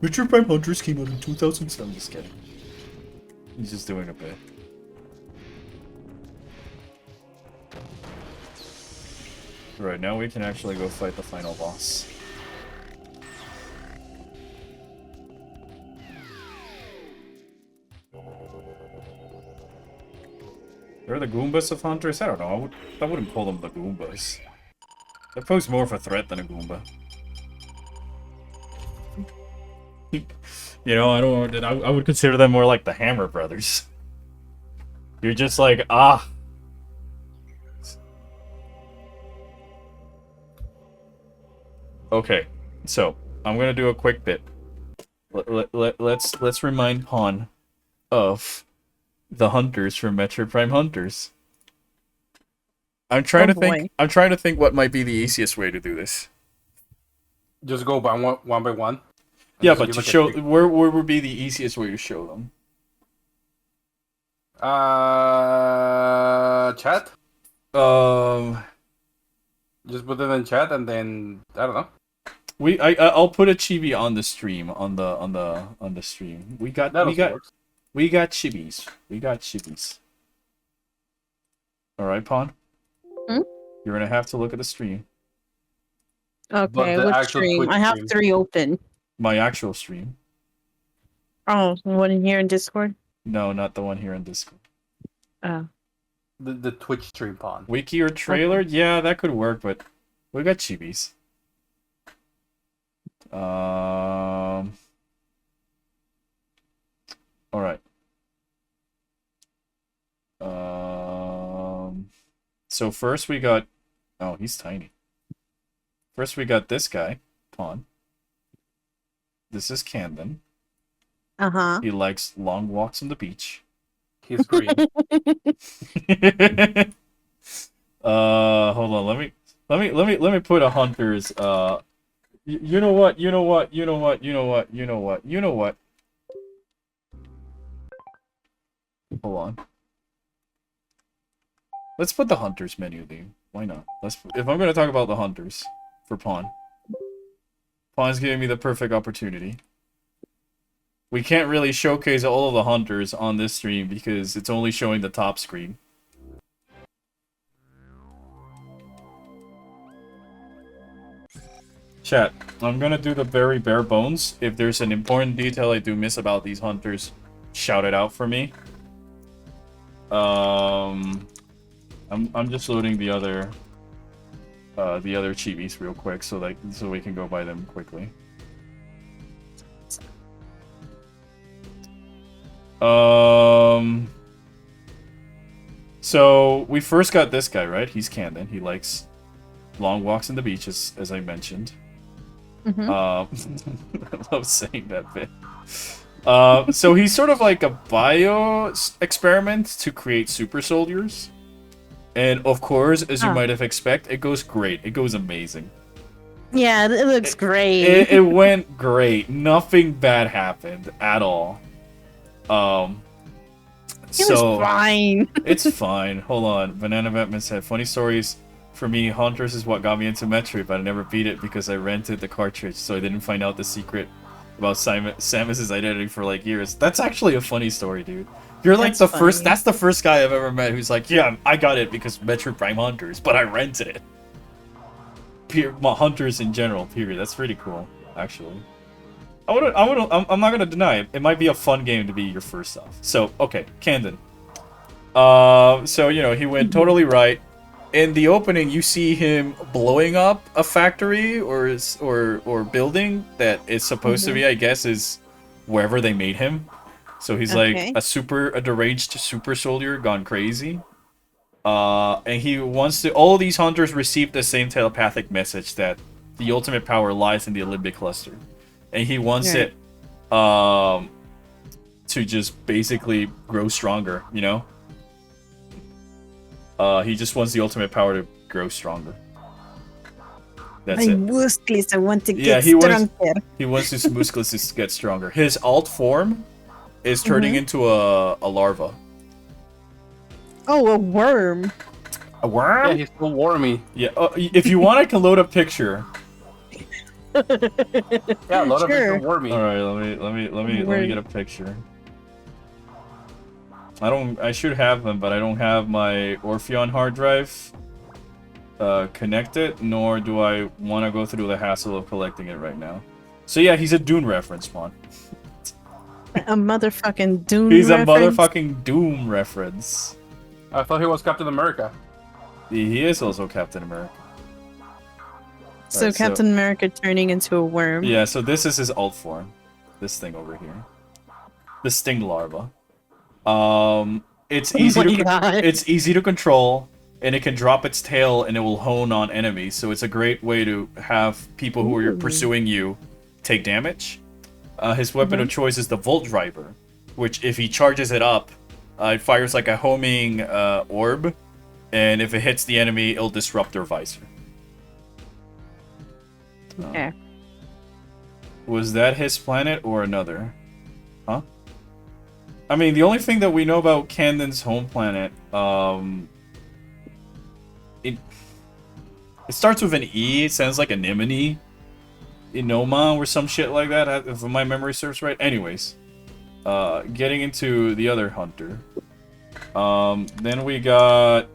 Metroid Prime Hunters came out in 2007. Just kidding. He's just doing a bit. Right, now we can actually go fight the final boss. They're the Goombas of Hunters? I don't know. I wouldn't call them the Goombas. They pose more of a threat than a Goomba. You know, I would consider them more like the Hammer Brothers. You're just like, ah. Okay, so I'm gonna do a quick bit. Let's remind Han of the hunters from Metroid Prime Hunters. I'm trying to think what might be the easiest way to do this. Just go by one by one. Yeah, but to show where would be the easiest way to show them? Chat. Just put it in chat, and then I don't know. I'll put a chibi on the stream on the stream. We got chibis. We got chibis. All right, Pawn. Hmm? You're gonna have to look at the stream. Okay, what stream? I have 3 open. My actual stream. Oh, the one in here in Discord? No, not the one here in Discord. Oh. The Twitch stream, Pawn. Wiki or trailer? Okay. Yeah, that could work, but we got chibis. All right. So first we got... Oh, he's tiny. First we got this guy, Pawn. This is Camden. Uh-huh. He likes long walks on the beach. He's green. Hold on, let me put a hunter's you know what? Hold on. Let's put the hunters menu theme. Why not? If I'm gonna talk about the hunters for Pawn. Pawn's giving me the perfect opportunity. We can't really showcase all of the hunters on this stream because it's only showing the top screen. Chat, I'm gonna do the very bare bones. If there's an important detail I do miss about these hunters, shout it out for me. I'm just loading the other chibis real quick so we can go by them quickly. So we first got this guy, right? He's Camden. He likes long walks in the beaches, as I mentioned. Mm-hmm. I love saying that bit. So he's sort of like a bio experiment to create super soldiers. And of course, as you might have expected, it goes great. It goes amazing. Yeah, it looks great. It went great. Nothing bad happened at all. It was fine. It's fine. Hold on. Banana Batman said, funny stories For me, Hunters is what got me into Metroid, but I never beat it because I rented the cartridge, so I didn't find out the secret about Samus's identity for like years. That's actually a funny story, dude. You're like That's the first. funny. That's the first guy I've ever met who's like, yeah, I got it because Metroid Prime Hunters, but I rented it. Well, Hunters in general, period. That's pretty cool, actually. I'm not gonna deny it. It might be a fun game to be your first off. So okay, Camden. So you know he went totally right. In the opening, you see him blowing up a factory or building that is supposed to be, I guess, is wherever they made him. So he's Okay. like a deranged super soldier gone crazy. And he wants to. All these hunters receive the same telepathic message that the ultimate power lies in the Olympic cluster, and he wants Right. it, to just basically grow stronger. You know. He just wants the ultimate power to grow stronger. That's it. I'm worthless. I want to Yeah, get he wants- stronger. He wants his muscles to get stronger. His alt form is turning into a larva. Oh, a worm. A worm? Yeah, he's so wormy. Yeah. If you want, I can load a picture. Yeah, a lot of Sure. people wormy. All right, let me get a picture. I should have them, but I don't have my Orpheon hard drive connected, nor do I want to go through the hassle of collecting it right now. So yeah, he's a Dune reference, Spawn. A motherfucking Dune He's a reference. motherfucking Doom reference. I thought he was Captain America. He is also Captain America. So Alright, so- Captain America turning into a worm. Yeah, so this is his alt form. This thing over here. The sting larva. It's easy my to God. it's easy to control, and it can drop its tail and it will hone on enemies. So it's a great way to have people who are Ooh. pursuing you take damage. His weapon of choice is the Volt Driver, which if he charges it up, it fires like a homing orb, and if it hits the enemy, it'll disrupt their visor. Okay. Was that his planet or another? Huh? I mean, the only thing that we know about Camden's home planet, it starts with an E. It sounds like Anemone, Inoma, or some shit like that, if my memory serves right. Anyways, getting into the other hunter. Then we got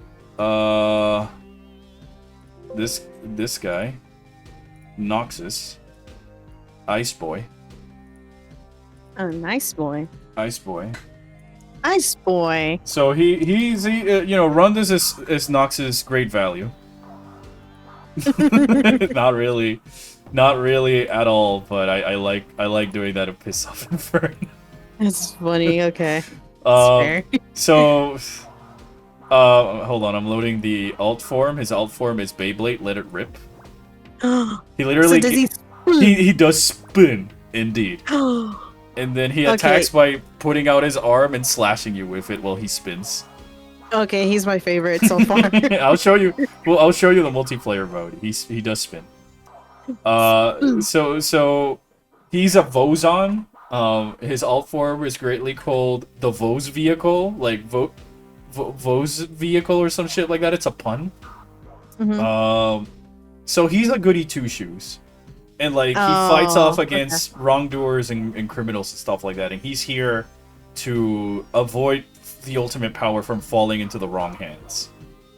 this guy, Noxus, Ice Boy. Oh, nice boy. Ice Boy. Ice boy. So he's you know, Rundus is Nox's great value. not really at all. But I like doing that to piss off Infern. That's funny. Okay. That's Um, fair. So, hold on, I'm loading the alt form. His alt form is Beyblade. Let it rip. He literally so does he? he does spin indeed, and then he Okay. attacks by putting out his arm and slashing you with it while he spins. Okay, he's my favorite so far. I'll show you. Well, I'll show you the multiplayer mode. He does spin. So he's a Vozon. His alt form is greatly called the Vose vehicle, like Vose vehicle or some shit like that. It's a pun. Mhm. So he's a goody two shoes, and like he fights off against wrongdoers and criminals and stuff like that. And he's here to avoid the ultimate power from falling into the wrong hands.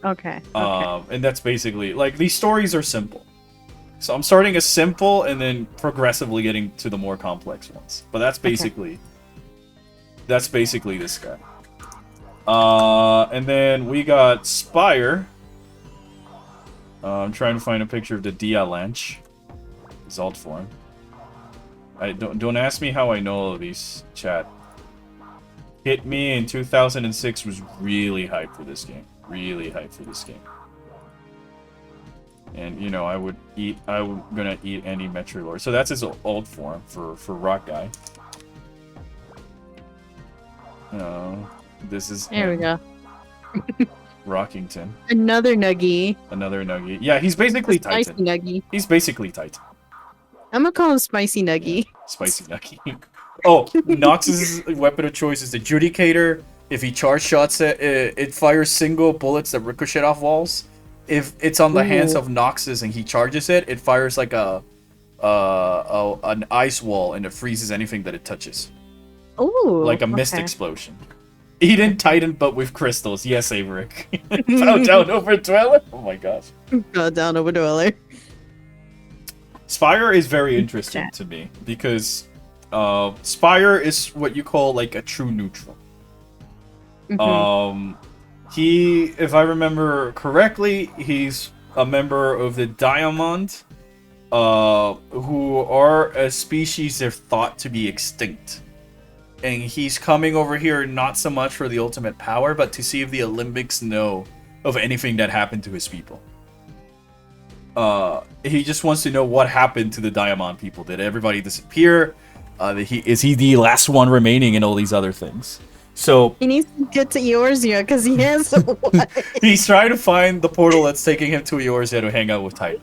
Okay. Okay. And that's basically like these stories are simple. So I'm starting as simple and then progressively getting to the more complex ones. But that's basically this guy. And then we got Spire. I'm trying to find a picture of the Dialanche. His alt form. I don't ask me how I know all of these, chat. Hit Me in 2006 was really hyped for this game. Really hyped for this game. And you know, I'm gonna eat any Metroid lore. So that's his old form for Rock Guy. This is There we him, go. Rockington. Another nuggie. Another Nuggie. Yeah, he's basically Spicy Titan. nuggie. He's basically Titan. I'm gonna call him Spicy Nuggie. Spicy Nuggie. Oh, Nox's weapon of choice is the Judicator. If he charge shots it, it fires single bullets that ricochet off walls. if it's on the hands Ooh. of Noxus and he charges it, it fires like an ice wall and it freezes anything that it touches, Ooh. like a mist okay. explosion. Eden Titan, but with crystals. Yes, Averick. Bow down over Dweller. Oh my gosh. Go down over Dweller. Spire is very interesting to me because Spire is what you call like a true neutral. He, if I remember correctly, he's a member of the Diamond, who are a species they're thought to be extinct. And he's coming over here not so much for the ultimate power, but to see if the Olympics know of anything that happened to his people. He just wants to know what happened to the Diamond people. Did everybody disappear? Is he the last one remaining in all these other things? So He needs to get to Eorzea because he has a wife. he's trying to find the portal that's taking him to Eorzea to hang out with Titan.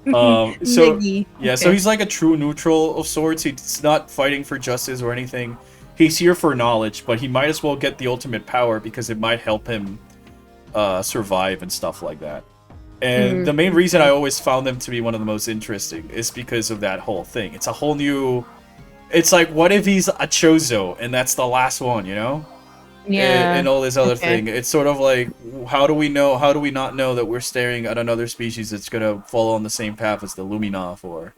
So Miggy. yeah, so Okay. he's like a true neutral of sorts. He's not fighting for justice or anything. He's here for knowledge, but he might as well get the ultimate power because it might help him survive and stuff like that. And the main reason I always found them to be one of the most interesting is because of that whole thing. It's a whole new... It's like, what if he's a Chozo and that's the last one, you know? Yeah. And all this other okay. thing. It's sort of like, how do we not know that we're staring at another species that's gonna follow on the same path as the Luminov or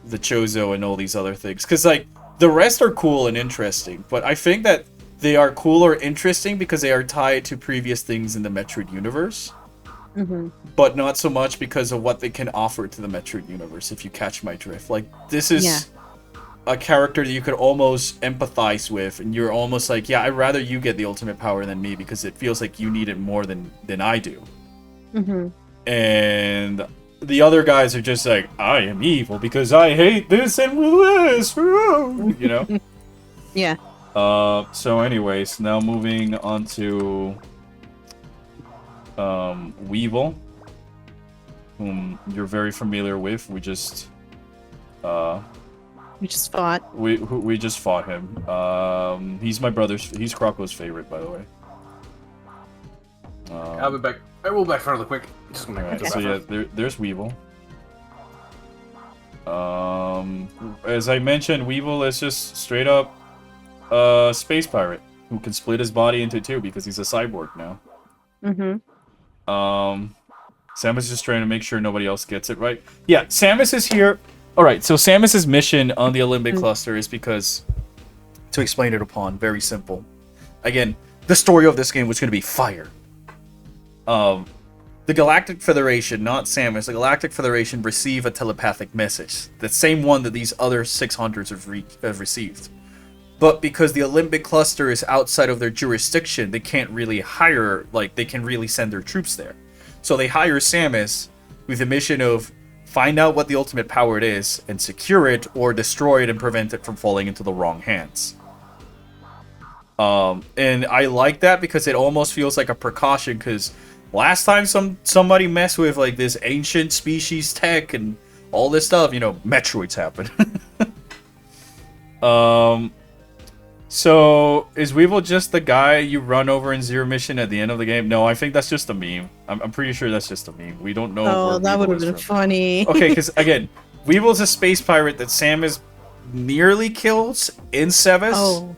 the Chozo and all these other things? Because like the rest are cool and interesting, but I think that they are cool or interesting because they are tied to previous things in the Metroid universe, but not so much because of what they can offer to the Metroid universe. If you catch my drift, like this is a character that you could almost empathize with, and you're almost like, yeah, I'd rather you get the ultimate power than me because it feels like you need it more than I do. And the other guys are just like, I am evil because I hate this and this, you know? Yeah. So anyways, now moving on to Weevil, whom you're very familiar with. We just fought. we just fought him. He's my he's Croco's favorite, by the way. I'll be back. I will back further quick. Just gonna Alright, make so yeah, there's Weevil. As I mentioned, Weevil is just straight up space pirate who can split his body into two because he's a cyborg now. Samus is just trying to make sure nobody else gets it right. Yeah, Samus is here. Alright, so Samus's mission on the Olympic Cluster is because, to explain it upon, very simple. Again, the story of this game was going to be fire. The Galactic Federation, not Samus, the Galactic Federation receive a telepathic message. The same one that these other 600s have received. But because the Olympic Cluster is outside of their jurisdiction, they can't really they can really send their troops there. So they hire Samus with the mission of find out what the ultimate power it is and secure it or destroy it and prevent it from falling into the wrong hands. And I like that because it almost feels like a precaution, because last time somebody messed with like this ancient species tech and all this stuff, you know, Metroids happen. So is Weevil just the guy you run over in Zero Mission at the end of the game? No, I think that's just a meme. I'm pretty sure that's just a meme. We don't know. Oh, that would have been funny. Okay, because again, Weevil's a space pirate that Samus nearly kills in Sevis. Oh.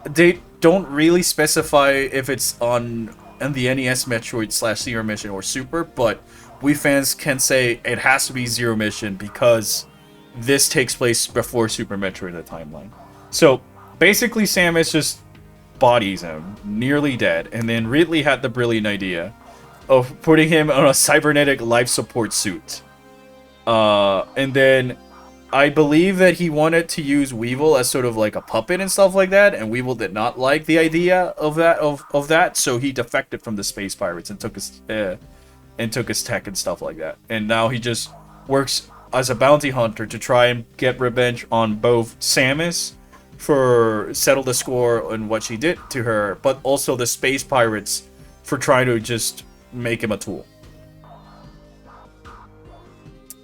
They don't really specify if it's on the NES Metroid / Zero Mission or Super, but we fans can say it has to be Zero Mission because this takes place before Super Metroid in the timeline. So basically, Samus just bodies him, nearly dead, and then Ridley had the brilliant idea of putting him on a cybernetic life support suit. And then I believe that he wanted to use Weevil as sort of like a puppet and stuff like that, and Weevil did not like the idea of that, so he defected from the Space Pirates and took his tech and stuff like that. And now he just works as a bounty hunter to try and get revenge on both Samus for settle the score on what she did to her, but also the Space Pirates for trying to just make him a tool.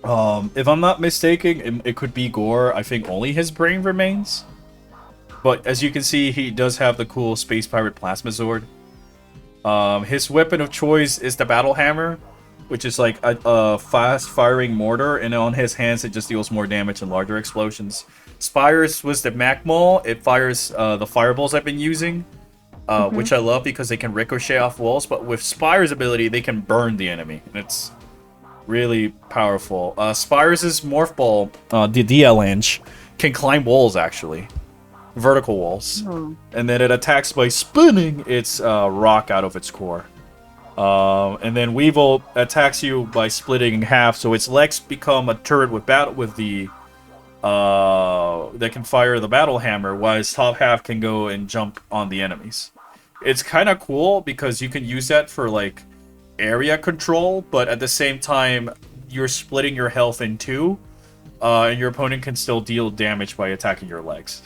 If I'm not mistaken, it could be Gore. I think only his brain remains. But as you can see, he does have the cool Space Pirate Plasma Zord. His weapon of choice is the battle hammer, which is like a fast-firing mortar, and on his hands it just deals more damage and larger explosions. Spire's was the Mac Maul. It fires the fireballs I've been using, which I love because they can ricochet off walls. But with Spire's ability, they can burn the enemy, and it's really powerful. Spire's Morph Ball, the DLange, can climb walls actually. Vertical walls. And then it attacks by spinning its rock out of its core. And then Weevil attacks you by splitting in half, so its legs become a turret with the that can fire the battle hammer, while its top half can go and jump on the enemies. It's kind of cool because you can use that for like area control, but at the same time you're splitting your health in two, and your opponent can still deal damage by attacking your legs.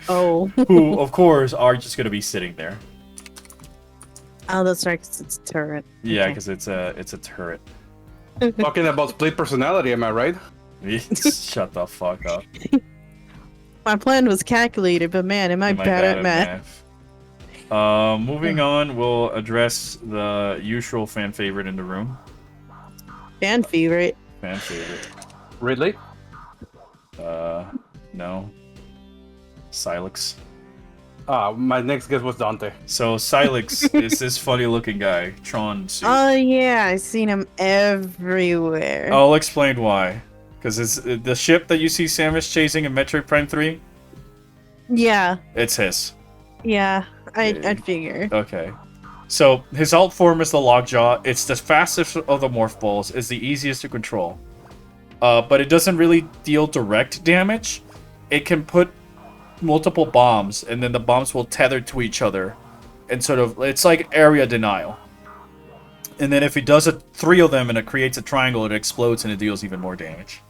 Oh. Who, of course, are just going to be sitting there. Oh, that's right, 'cause it's a turret. Yeah, Okay. because it's a turret. Talking about split personality, am I right? Shut the fuck up. My plan was calculated, but man, am I bad at math. Moving on, we'll address the usual fan favorite in the room. Fan favorite. Fan favorite. Ridley? No. Silex. My next guess was Dante. So Silex is this funny-looking guy, Tron suit. Oh yeah, I've seen him everywhere. I'll explain why. Because it's the ship that you see Samus chasing in Metroid Prime 3. Yeah, It's his. yeah, I'd figure. Okay. So, his alt form is the Lockjaw. It's the fastest of the Morph Balls. It's the easiest to control. But it doesn't really deal direct damage. It can put multiple bombs, and then the bombs will tether to each other. And sort of, it's like area denial. And then if he does three of them and it creates a triangle, it explodes and it deals even more damage.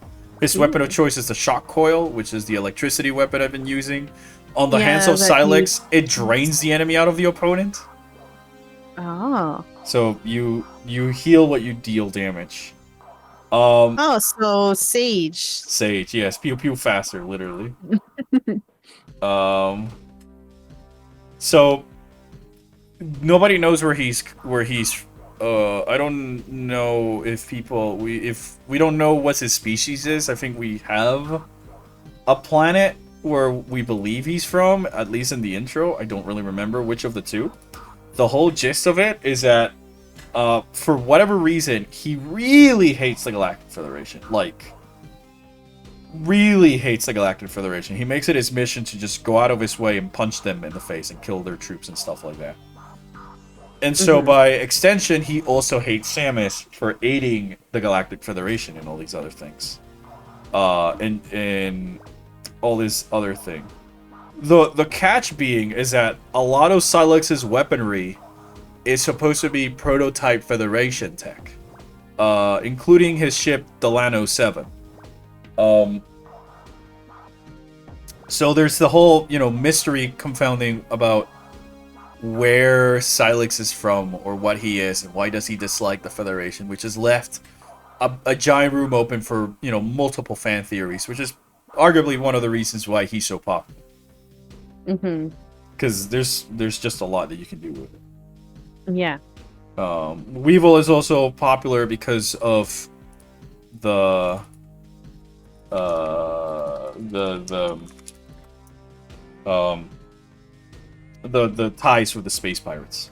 His weapon of choice is the Shock Coil, which is the electricity weapon I've been using. On the hands of that Silex, it drains the enemy out of the opponent. Oh. So you heal what you deal damage. Oh, so Sage. Sage, yes, pew pew faster, literally. So nobody knows where he's. I don't know if we don't know what his species is. I think we have a planet where we believe he's from, at least in the intro. I don't really remember which of the two. The whole gist of it is that, for whatever reason, he really hates the Galactic Federation. Like, really hates the Galactic Federation. He makes it his mission to just go out of his way and punch them in the face and kill their troops and stuff like that. And so, by extension, he also hates Samus for aiding the Galactic Federation and all these other things. And all this other thing. The catch being is that a lot of Silex's weaponry is supposed to be prototype Federation tech. Including his ship, Delano 7. So there's the whole, mystery confounding about where Silex is from or what he is and why does he dislike the Federation, which has left a giant room open for, multiple fan theories, which is arguably one of the reasons why he's so popular. Because there's just a lot that you can do with it. Yeah. Weevil is also popular because of the ties with the space pirates.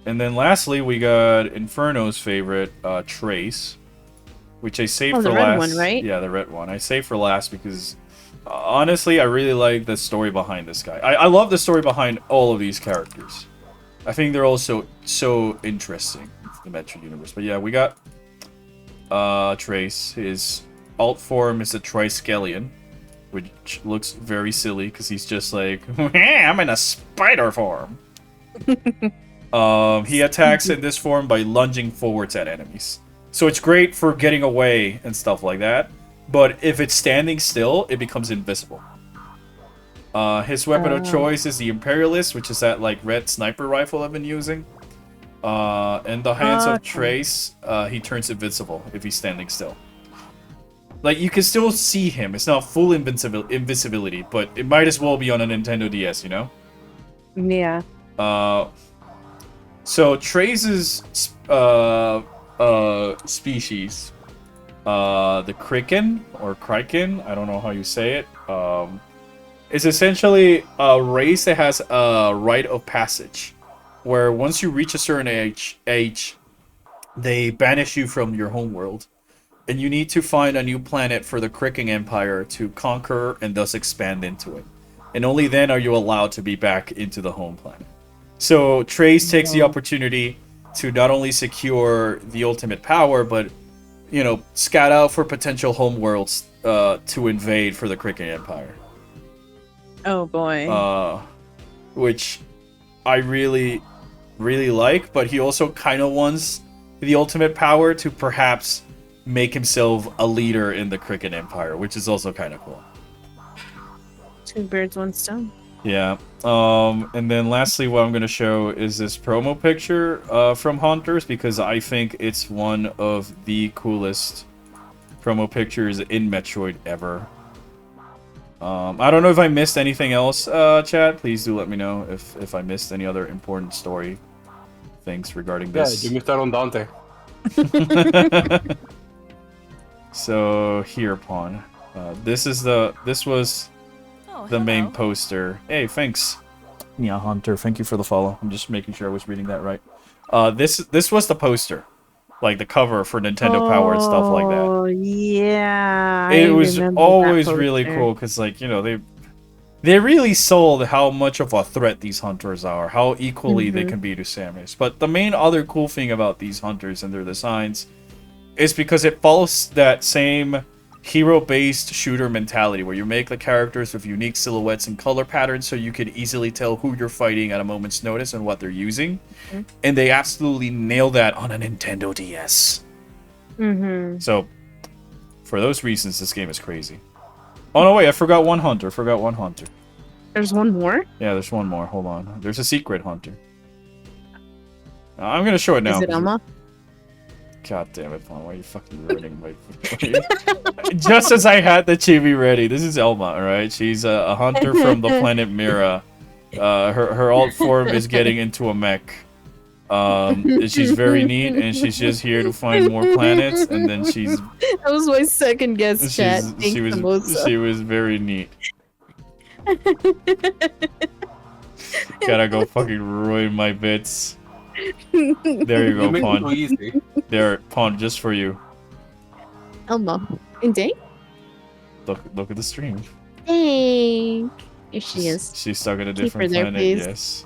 And then lastly, we got Inferno's favorite, Trace, which I saved for the last. red one, right? Yeah, the red one. I saved for last because honestly, I really like the story behind this guy. I love the story behind all of these characters. I think they're all so interesting in the Metroid universe. But yeah, we got Trace. His alt form is a Triskelion, which looks very silly because he's just like, I'm in a spider form. He attacks in this form by lunging forwards at enemies. So it's great for getting away and stuff like that. But if it's standing still, it becomes invisible. His weapon of choice is the Imperialist, which is that like red sniper rifle I've been using. In the hands of Trace, he turns invincible if he's standing still. Like, you can still see him. It's not full invisibility, but it might as well be on a Nintendo DS, Yeah. So Trace's species, the Kraken or Kraken, I don't know how you say it, is essentially a race that has a rite of passage, where once you reach a certain age, they banish you from your homeworld, and you need to find a new planet for the Kraken Empire to conquer and thus expand into it. And only then are you allowed to be back into the home planet. So Trace takes the opportunity to not only secure the ultimate power, but, you know, scout out for potential homeworlds to invade for the Kraken Empire. Oh boy. Which I really, really like, but he also kind of wants the ultimate power to perhaps make himself a leader in the Kraken Empire, which is also kind of cool. Two birds, one stone. Yeah. And then lastly, what I'm going to show is this promo picture from Hunters, because I think it's one of the coolest promo pictures in Metroid ever. I don't know if I missed anything else, chat. Please do let me know if I missed any other important story things regarding this. Yeah, you missed out on Dante. So here, Pawn. This was the main poster. Hey, thanks. Yeah, Hunter, thank you for the follow. I'm just making sure I was reading that right. This was the poster, like the cover for Nintendo Power and stuff like that. Oh yeah. It I was remember always that really poster. cool because, like, you know, they really sold how much of a threat these hunters are, how equally they can be to samurais. But the main other cool thing about these hunters and their designs is because it follows that same hero-based shooter mentality where you make the characters with unique silhouettes and color patterns so you can easily tell who you're fighting at a moment's notice and what they're using. And they absolutely nail that on a Nintendo DS. So, for those reasons, this game is crazy. Oh no, wait, I forgot one hunter. There's one more? Yeah, there's one more. Hold on. There's a secret hunter. I'm gonna show it now. Is it Elma? God damn it, Paul. Why are you fucking ruining my... Just as I had the chibi ready. This is Elma, alright? She's a hunter from the planet Mira. Her alt form is getting into a mech. She's very neat, and she's just here to find more planets, and then she's... That was my second guess, chat. She was very neat. Gotta go fucking ruin my bits. There you go, Make it Pawn. so easy. There, Pawn, just for you. Elma. Indeed? Look at the stream. Hey. Here she is. She's stuck in a Keep her different there, planet, please. yes.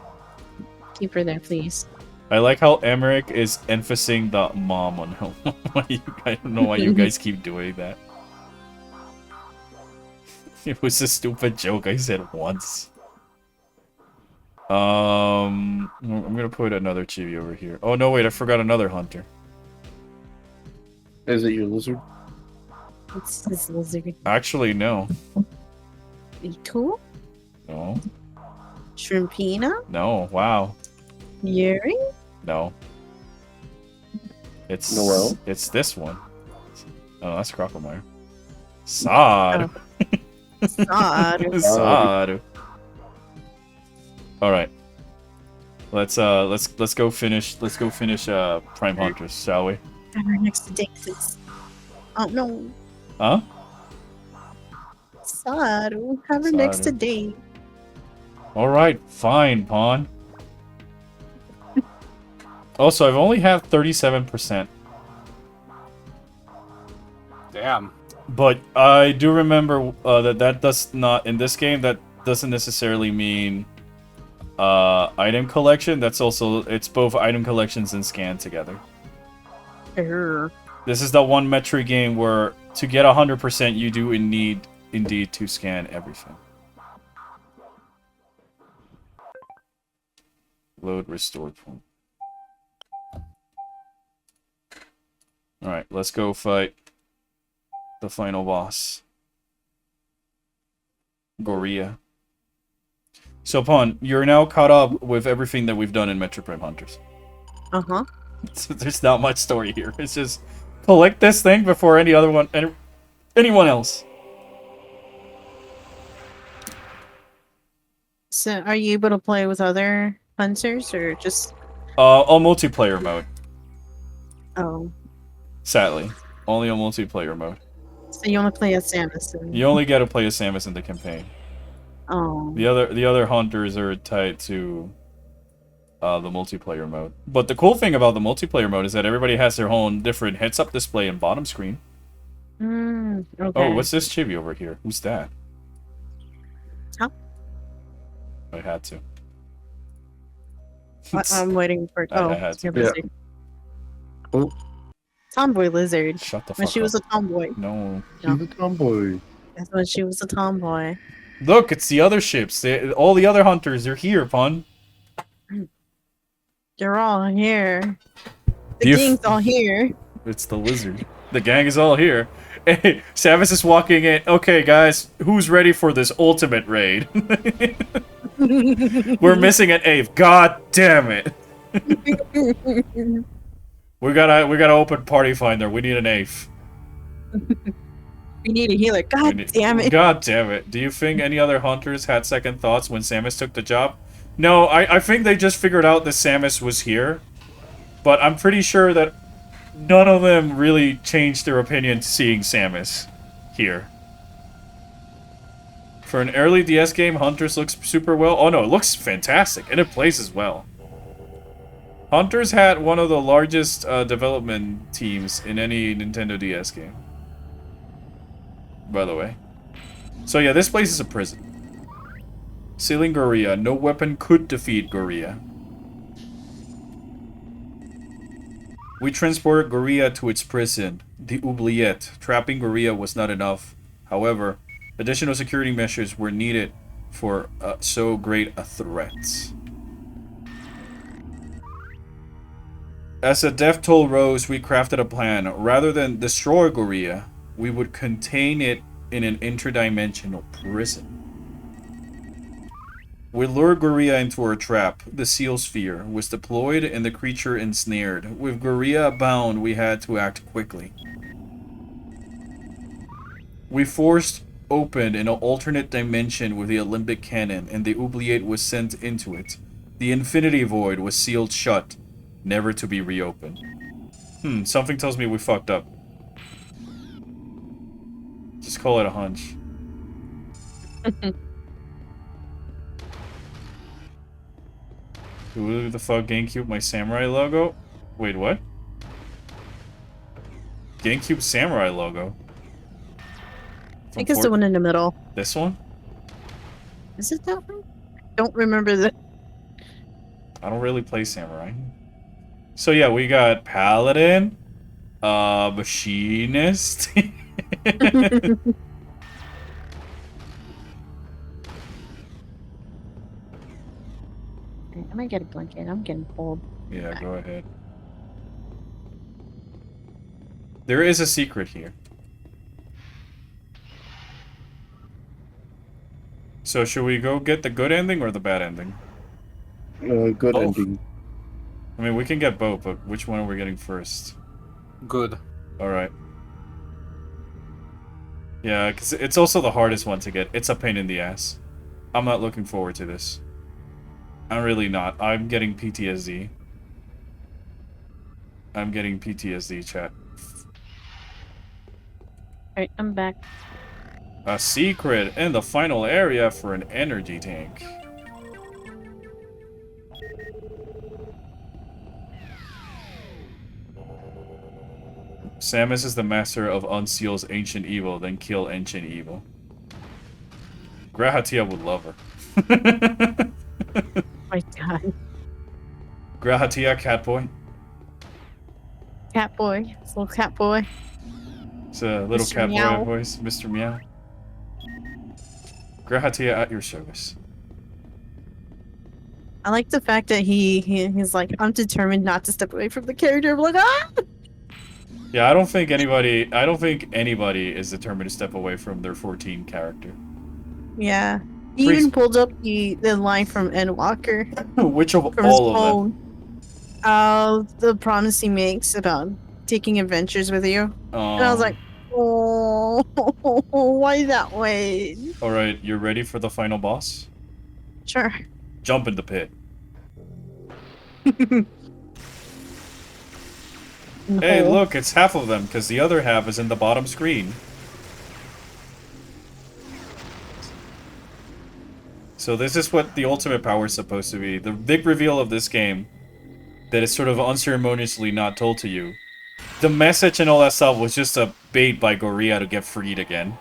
Keep her there, please. I like how Emmerich is emphasizing the mom on him. I don't know why you guys keep doing that. It was a stupid joke I said once. I'm gonna put another chibi over here. Oh no, wait, I forgot another hunter. Is it your lizard? What's this lizard? Actually, no. Beetle? No. Shrimpina? No, wow. Yuri? No. It's Noel? It's this one. Oh, that's Crocomire. Sod. Sod. Sod. All right. Let's go finish Prime Hunters, shall we? Have her next to Dixon's. Oh no. Huh? Sod. Have her next to Sod. Dave. All right, fine, Pawn. Also, I've only have 37%. Damn. But I do remember that does not, in this game, that doesn't necessarily mean item collection. That's also, it's both item collections and scan together. This is the one Metroid game where to get 100% you do indeed to scan everything. Load restored point. Alright, let's go fight the final boss. Gorilla. So, Pawn, you're now caught up with everything that we've done in Metroid Prime Hunters. Uh-huh. So there's not much story here. It's just collect this thing before anyone else. So, are you able to play with other hunters or just On multiplayer mode. oh? Sadly, only on multiplayer mode. So you only play as Samus and You only get to play as Samus in the campaign. oh. The other hunters are tied to the multiplayer mode. But the cool thing about the multiplayer mode is that everybody has their own different heads-up display and bottom screen. Okay. Oh, what's this chibi over here? Who's that? Huh? I had to. I'm waiting for. I Oh, had to. you're busy. Oh, Tomboy lizard. Shut the fuck When she up. was a tomboy. No. she's a tomboy. That's when she was a tomboy. Look, it's the other ships. All the other hunters are here, Pun. They're all here. The Do you gang's all here. It's the lizard. The gang is all here. Hey, Samus is walking in. Okay, guys, who's ready for this ultimate raid? We're missing an eighth. God damn it. We gotta open Party Finder. We need an eighth. We need a healer. God damn it. God damn it. Do you think any other hunters had second thoughts when Samus took the job? No, I think they just figured out that Samus was here. But I'm pretty sure that none of them really changed their opinion to seeing Samus here. For an early DS game, Hunters looks super well. Oh no, it looks fantastic, and it plays as well. Hunters had one of the largest development teams in any Nintendo DS game. By the way. So yeah, this place is a prison. Sealing Gorilla. No weapon could defeat Gorilla. We transported Gorilla to its prison, the Oubliette. Trapping Gorilla was not enough. However, additional security measures were needed for so great a threat. As the death toll rose, we crafted a plan. Rather than destroy Gorilla, we would contain it in an interdimensional prison. We lured Gorilla into our trap. The seal sphere was deployed and the creature ensnared. With Gorilla bound, we had to act quickly. We forced open an alternate dimension with the Olympic cannon, and the Oubliette was sent into it. The Infinity Void was sealed shut, never to be reopened. Something tells me we fucked up. Just call it a hunch. Who the fuck GameCube my samurai logo? Wait, what? GameCube samurai logo? I think it's the one in the middle. This one? Is it that one? Don't remember the. I don't really play samurai. So yeah, we got Paladin, Machinist. I might get a blanket. I'm getting cold. Yeah, go ahead. There is a secret here. So should we go get the good ending or the bad ending? Good Oh. ending. I mean, we can get both, but which one are we getting first? Good. Alright. Yeah, because it's also the hardest one to get. It's a pain in the ass. I'm not looking forward to this. I'm really not. I'm getting PTSD. I'm getting PTSD, chat. Alright, I'm back. A secret in the final area for an energy tank. Samus is the master of unseals ancient evil, then kill ancient evil. Grahatia would love her. My God. Grahatia, Catboy. Cat boy. It's a little cat boy. It's a little Mr. Catboy Meow. voice, Mr. Meow. Grahatia at your service. I like the fact that he's like, I'm determined not to step away from the character. I'm like, ah! Yeah, I don't think anybody is determined to step away from their 14 character. Yeah. He Freaks- even pulled up the line from Endwalker Which of from his all of them? phone. The promise he makes about taking adventures with you. And I was like, oh, why that way? Alright, you're ready for the final boss? Sure. Jump in the pit. Hey, No. look, it's half of them, because the other half is in the bottom screen. So this is what the ultimate power is supposed to be. The big reveal of this game that is sort of unceremoniously not told to you. The message and all that stuff was just a bait by Gorilla to get freed again.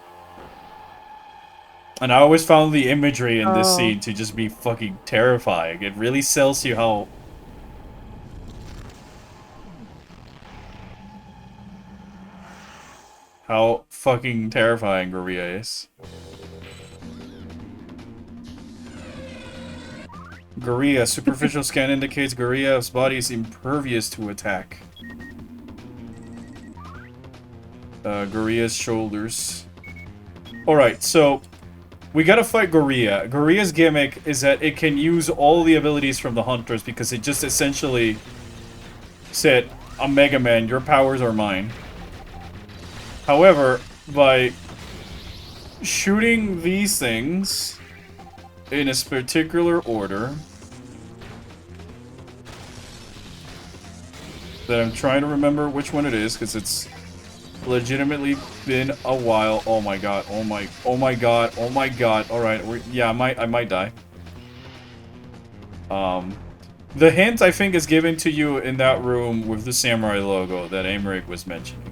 And I always found the imagery in this Oh. scene to just be fucking terrifying. It really sells you how fucking terrifying Gorilla is. Gorilla. Superficial scan indicates Gorilla's body is impervious to attack. Gorilla's shoulders. Alright, so we gotta fight Gorilla. Gorilla's gimmick is that it can use all the abilities from the Hunters because it just essentially said, I'm Mega Man, your powers are mine. However, by shooting these things in a particular order that I'm trying to remember which one it is because it's legitimately been a while. Oh my god, oh my god, oh my god. Alright, yeah, I might die. The hint I think is given to you in that room with the samurai logo that Emmerich was mentioning.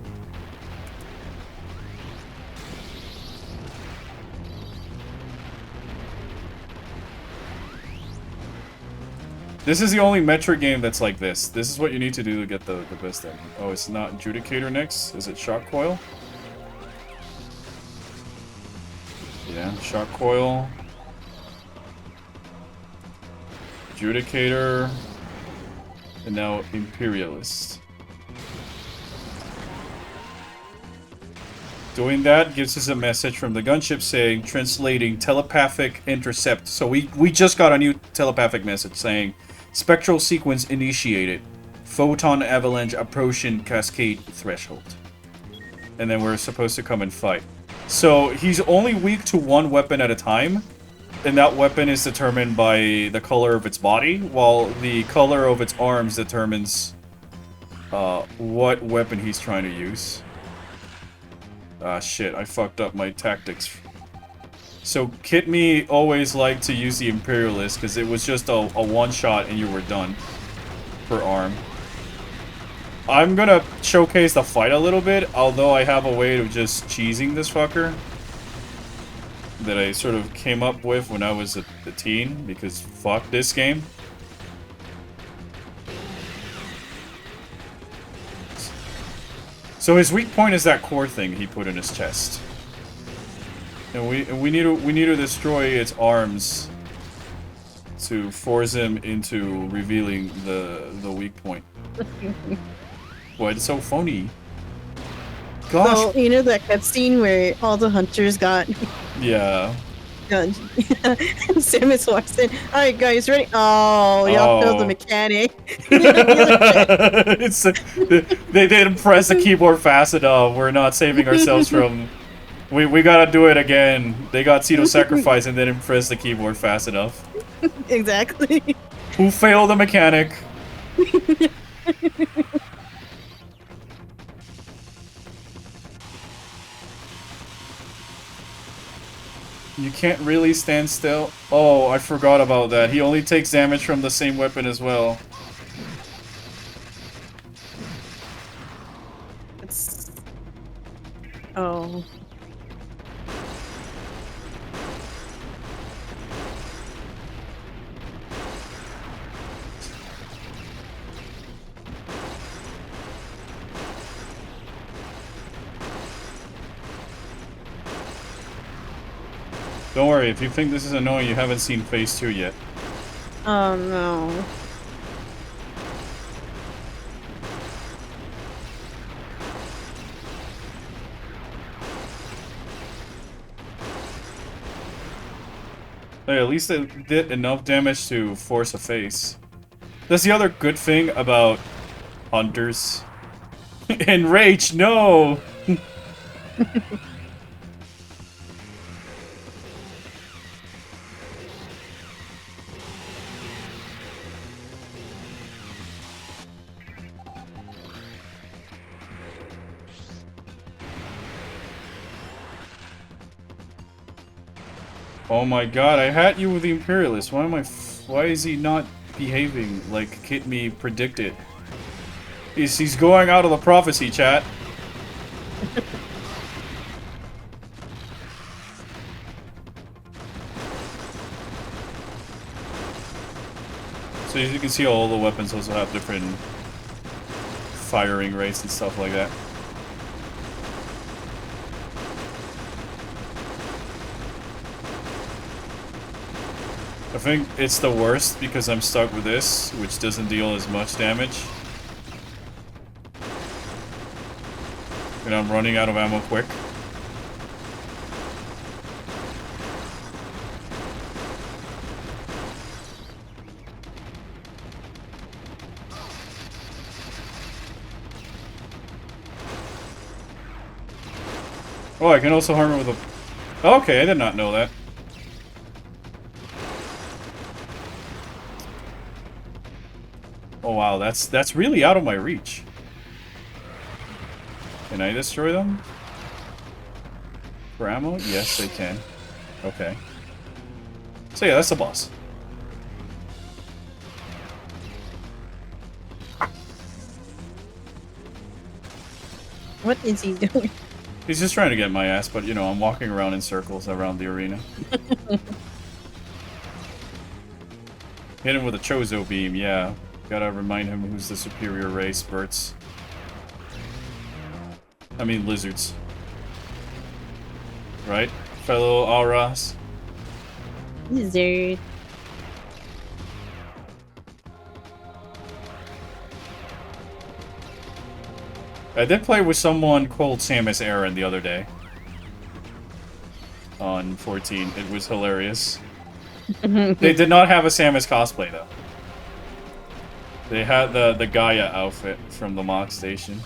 This is the only Metroid game that's like this. This is what you need to do to get the best thing. Oh, it's not Adjudicator next? Is it Shock Coil? Yeah, Shock Coil. Adjudicator. And now Imperialist. Doing that gives us a message from the gunship saying, translating telepathic intercept. So we just got a new telepathic message saying, spectral sequence initiated. Photon avalanche approaching cascade threshold. And then we're supposed to come and fight. So he's only weak to one weapon at a time. And that weapon is determined by the color of its body, while the color of its arms determines what weapon he's trying to use. Ah, shit, I fucked up my tactics. So Kit Me always liked to use the Imperialist, because it was just a one-shot and you were done. Per arm. I'm gonna showcase the fight a little bit, although I have a way of just cheesing this fucker. That I sort of came up with when I was a teen, because fuck this game. So his weak point is that core thing he put in his chest. And we need to destroy its arms to force him into revealing the weak point. What? It's so phony. Gosh. So, you know that cutscene where all the hunters got... Yeah. Samus walks in. Alright guys, ready? Oh, y'all killed the mechanic. They didn't press the keyboard fast enough. We're not saving ourselves from... We gotta do it again. They got Ceto sacrifice and they didn't press the keyboard fast enough. Exactly. Who failed the mechanic? You can't really stand still. Oh, I forgot about that. He only takes damage from the same weapon as well. It's... Oh. Don't worry, if you think this is annoying, you haven't seen Phase 2 yet. Oh no. Hey, at least it did enough damage to force a face. That's the other good thing about hunters. Enrage, no! Oh my god, I had you with the Imperialist. Why is he not behaving like Kit Me predicted? He's going out of the prophecy, chat. So as you can see, all the weapons also have different firing rates and stuff like that. I think it's the worst because I'm stuck with this, which doesn't deal as much damage. And I'm running out of ammo quick. Oh, I can also harm it with a... Okay, I did not know that. Oh wow, that's really out of my reach. Can I destroy them? For ammo? Yes, I can. Okay. So yeah, that's the boss. What is he doing? He's just trying to get my ass, but you know, I'm walking around in circles around the arena. Hit him with a Chozo beam, yeah. Gotta remind him who's the superior race, birds. I mean lizards. Right? Fellow Auras. Lizard. I did play with someone called Samus Aran the other day. On 14. It was hilarious. They did not have a Samus cosplay, though. They had the Gaia outfit from the Mock Station.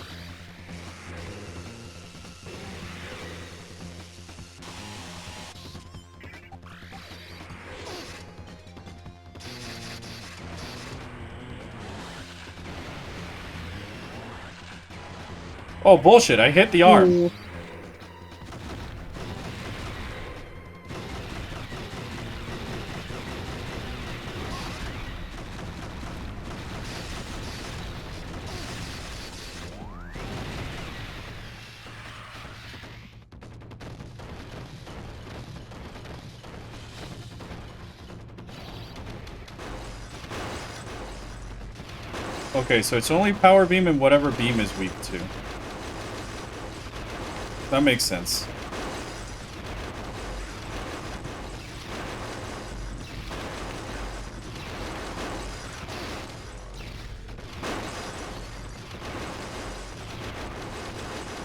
Oh, bullshit. I hit the arm. Ooh. Okay, so it's only power beam and whatever beam is weak to. That makes sense.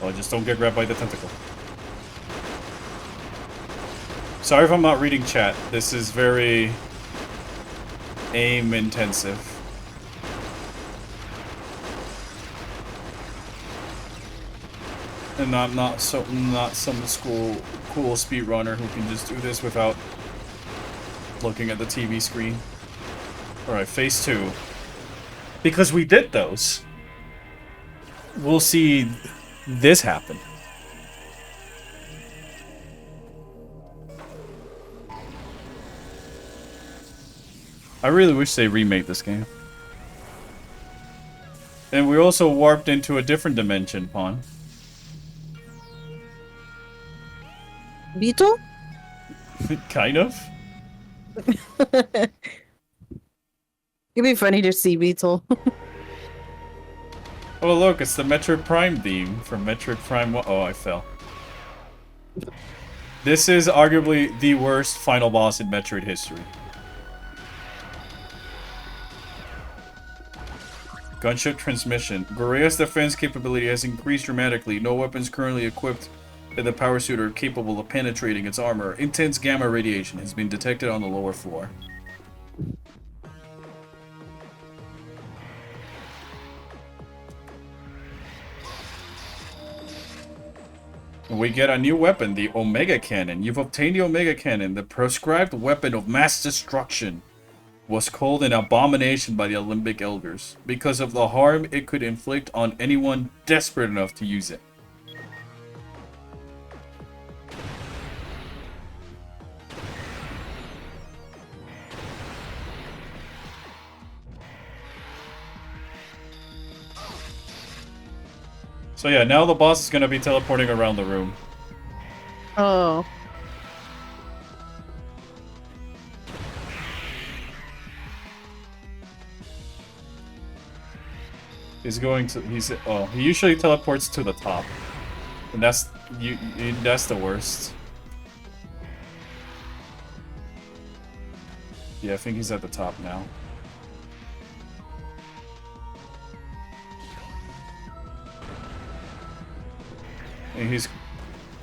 Well, just don't get grabbed by the tentacle. Sorry if I'm not reading chat. This is very aim intensive. And I'm not some cool speedrunner who can just do this without looking at the TV screen. Alright, phase 2. Because we did those, we'll see this happen. I really wish they remake this game. And we also warped into a different dimension, Pawn. Beetle? Kind of. It'd be funny to see Beetle. Oh look, it's the Metroid Prime theme from Metroid Prime 1. Oh, I fell. This is arguably the worst final boss in Metroid history. Gunship transmission. Gorea's defense capability has increased dramatically. No weapons currently equipped in the power suit are capable of penetrating its armor. Intense gamma radiation has been detected on the lower floor. We get a new weapon, the Omega Cannon. You've obtained the Omega Cannon. The proscribed weapon of mass destruction was called an abomination by the Olympic elders because of the harm it could inflict on anyone desperate enough to use it. So yeah, now the boss is gonna be teleporting around the room. Oh. He usually teleports to the top. And that's that's the worst. Yeah, I think he's at the top now. And he's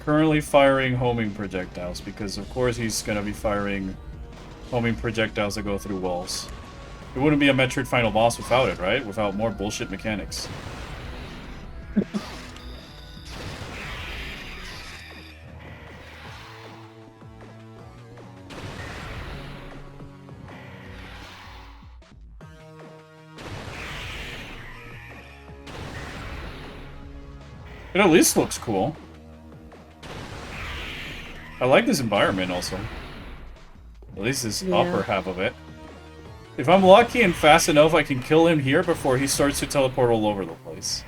currently firing homing projectiles because of course he's gonna be firing homing projectiles that go through walls. It wouldn't be a Metroid final boss without it, right? Without more bullshit mechanics. It at least looks cool. I like this environment also. At least this upper half of it. If I'm lucky and fast enough, I can kill him here before he starts to teleport all over the place.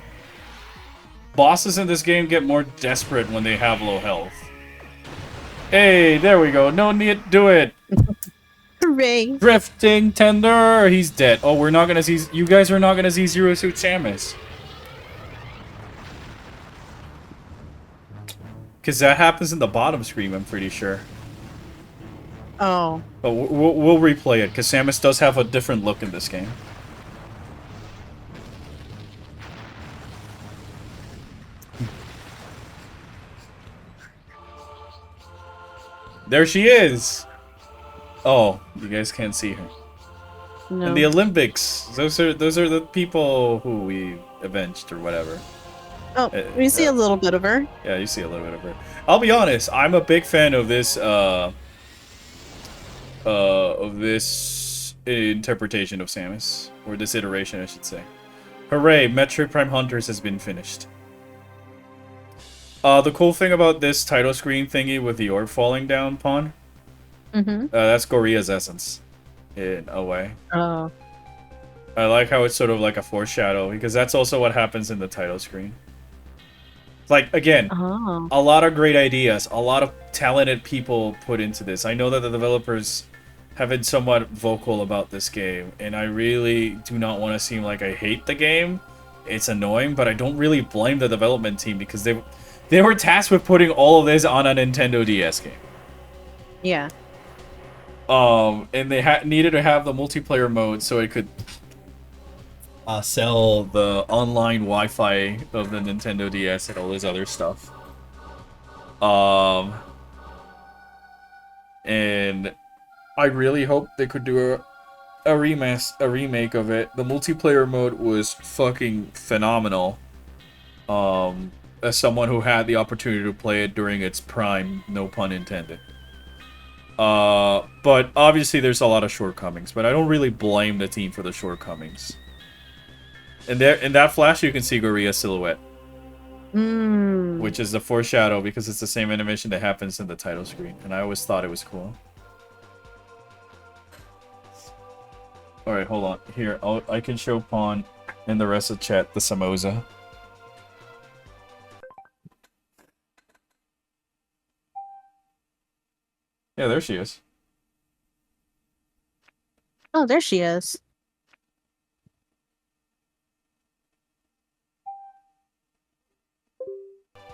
Bosses in this game get more desperate when they have low health. Hey, there we go. No need to do it. Hooray. Drifting tender. He's dead. Oh, we're not gonna see. You guys are not gonna see Zero Suit Samus. Because that happens in the bottom screen, I'm pretty sure. Oh. But we'll replay it, because Samus does have a different look in this game. There she is! Oh, you guys can't see her. No. In the Olympics, those are the people who we avenged or whatever. Oh, we see a little bit of her. Yeah, you see a little bit of her. I'll be honest, I'm a big fan of this interpretation of Samus, or this iteration, I should say. Hooray, Metroid Prime Hunters has been finished. The cool thing about this title screen thingy with the orb falling down, Pawn, that's Goria's essence, in a way. Oh. I like how it's sort of like a foreshadow, because that's also what happens in the title screen. Like, again, a lot of great ideas, a lot of talented people put into this. I know that the developers have been somewhat vocal about this game, and I really do not want to seem like I hate the game. It's annoying, but I don't really blame the development team, because they were tasked with putting all of this on a Nintendo DS game. Yeah. And they needed to have the multiplayer mode so it could sell the online Wi-Fi of the Nintendo DS and all this other stuff. And I really hope they could do a remake of it. The multiplayer mode was fucking phenomenal. As someone who had the opportunity to play it during its prime, no pun intended. But obviously there's a lot of shortcomings, but I don't really blame the team for the shortcomings. And there, in that flash, you can see Goria's silhouette. Which is the foreshadow, because it's the same animation that happens in the title screen. And I always thought it was cool. Alright, hold on. Here, I can show Pawn and the rest of chat the Samosa. Yeah, there she is. Oh, there she is.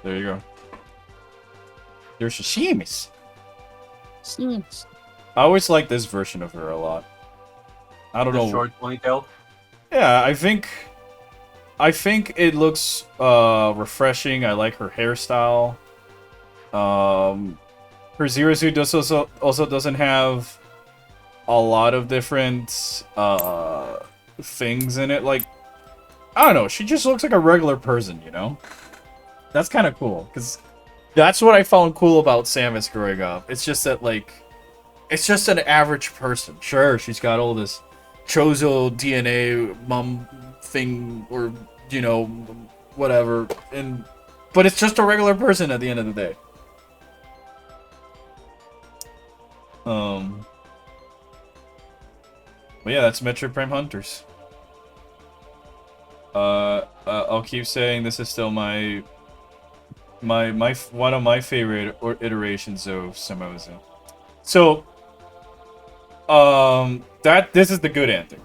There you go. There's Sashimis. Sashimis. I always like this version of her a lot. I don't know. Short ponytail. Yeah, I think it looks refreshing. I like her hairstyle. Her Zero Suit also doesn't have a lot of different things in it. Like, I don't know. She just looks like a regular person, you know? That's kind of cool, because that's what I found cool about Samus growing up. It's just that, like, it's just an average person. Sure, she's got all this Chozo DNA mum thing, or, you know, whatever, but it's just a regular person at the end of the day. But yeah, that's Metroid Prime Hunters. I'll keep saying this is still my one of my favorite iterations of Samosa. So, this is the good ending.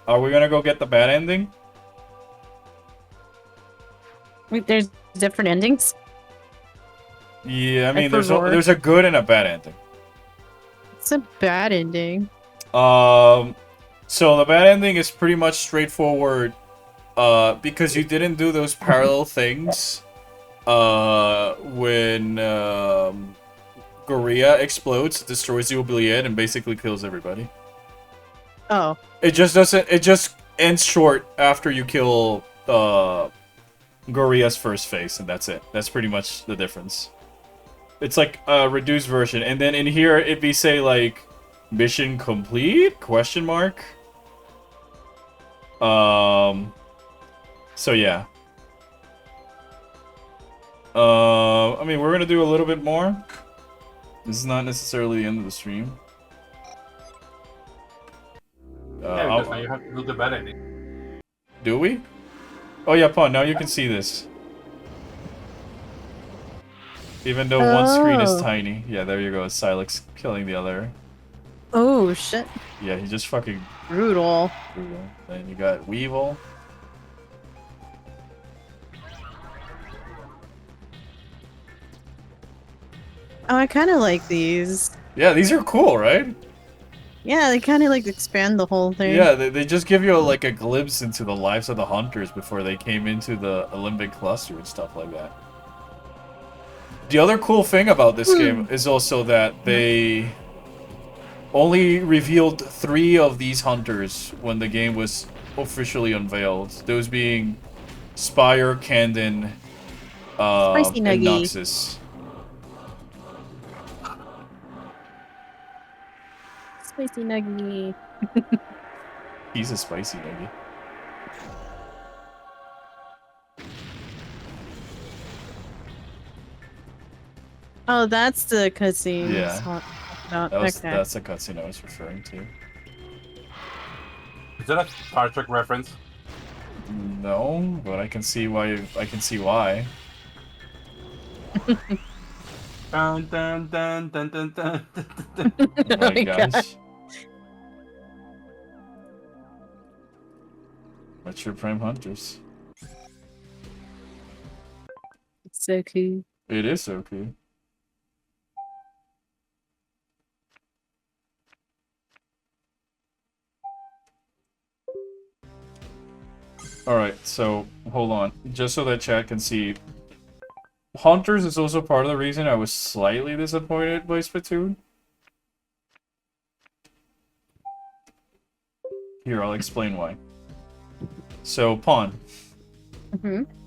Are we gonna go get the bad ending? Wait, there's different endings? Yeah, I mean, forgot. there's a good and a bad ending. It's a bad ending. So the bad ending is pretty much straightforward. Because you didn't do those parallel things. When Gorilla explodes, destroys the oubliette, and basically kills everybody. Oh. It just doesn't. It just ends short after you kill Gorilla's first face, and that's it. That's pretty much the difference. It's like a reduced version, and then in here it'd be say like mission complete? Question mark. So yeah. I mean, we're gonna do a little bit more. This is not necessarily the end of the stream. Yeah, because now you have to do the bad ending. Do we? Oh yeah, Pawn, now you can see this. Even though one screen is tiny. Yeah, there you go. Silex killing the other. Oh, shit. Yeah, he just fucking... Brutal. Then you got Weevil. Oh, I kind of like these. Yeah, these are cool, right? Yeah, they kind of like expand the whole thing. Yeah, they just give you like a glimpse into the lives of the hunters before they came into the Olympic cluster and stuff like that. The other cool thing about this game is also that they only revealed 3 of these hunters when the game was officially unveiled. Those being Spire, Candon, and Noxus. Spicy Nuggy. He's a spicy nuggy. Oh, that's the cutscene. Yeah. Okay. That's the cutscene I was referring to. Is that a Star Trek reference? No, but I can see why. I can see why. Dun, dun, dun, dun, dun, dun, Oh my gosh. Metroid Prime Hunters. It's so cool. It is so cool. Alright, so hold on. Just so that chat can see. Hunters is also part of the reason I was slightly disappointed by Splatoon. Here, I'll explain why. So, Pawn.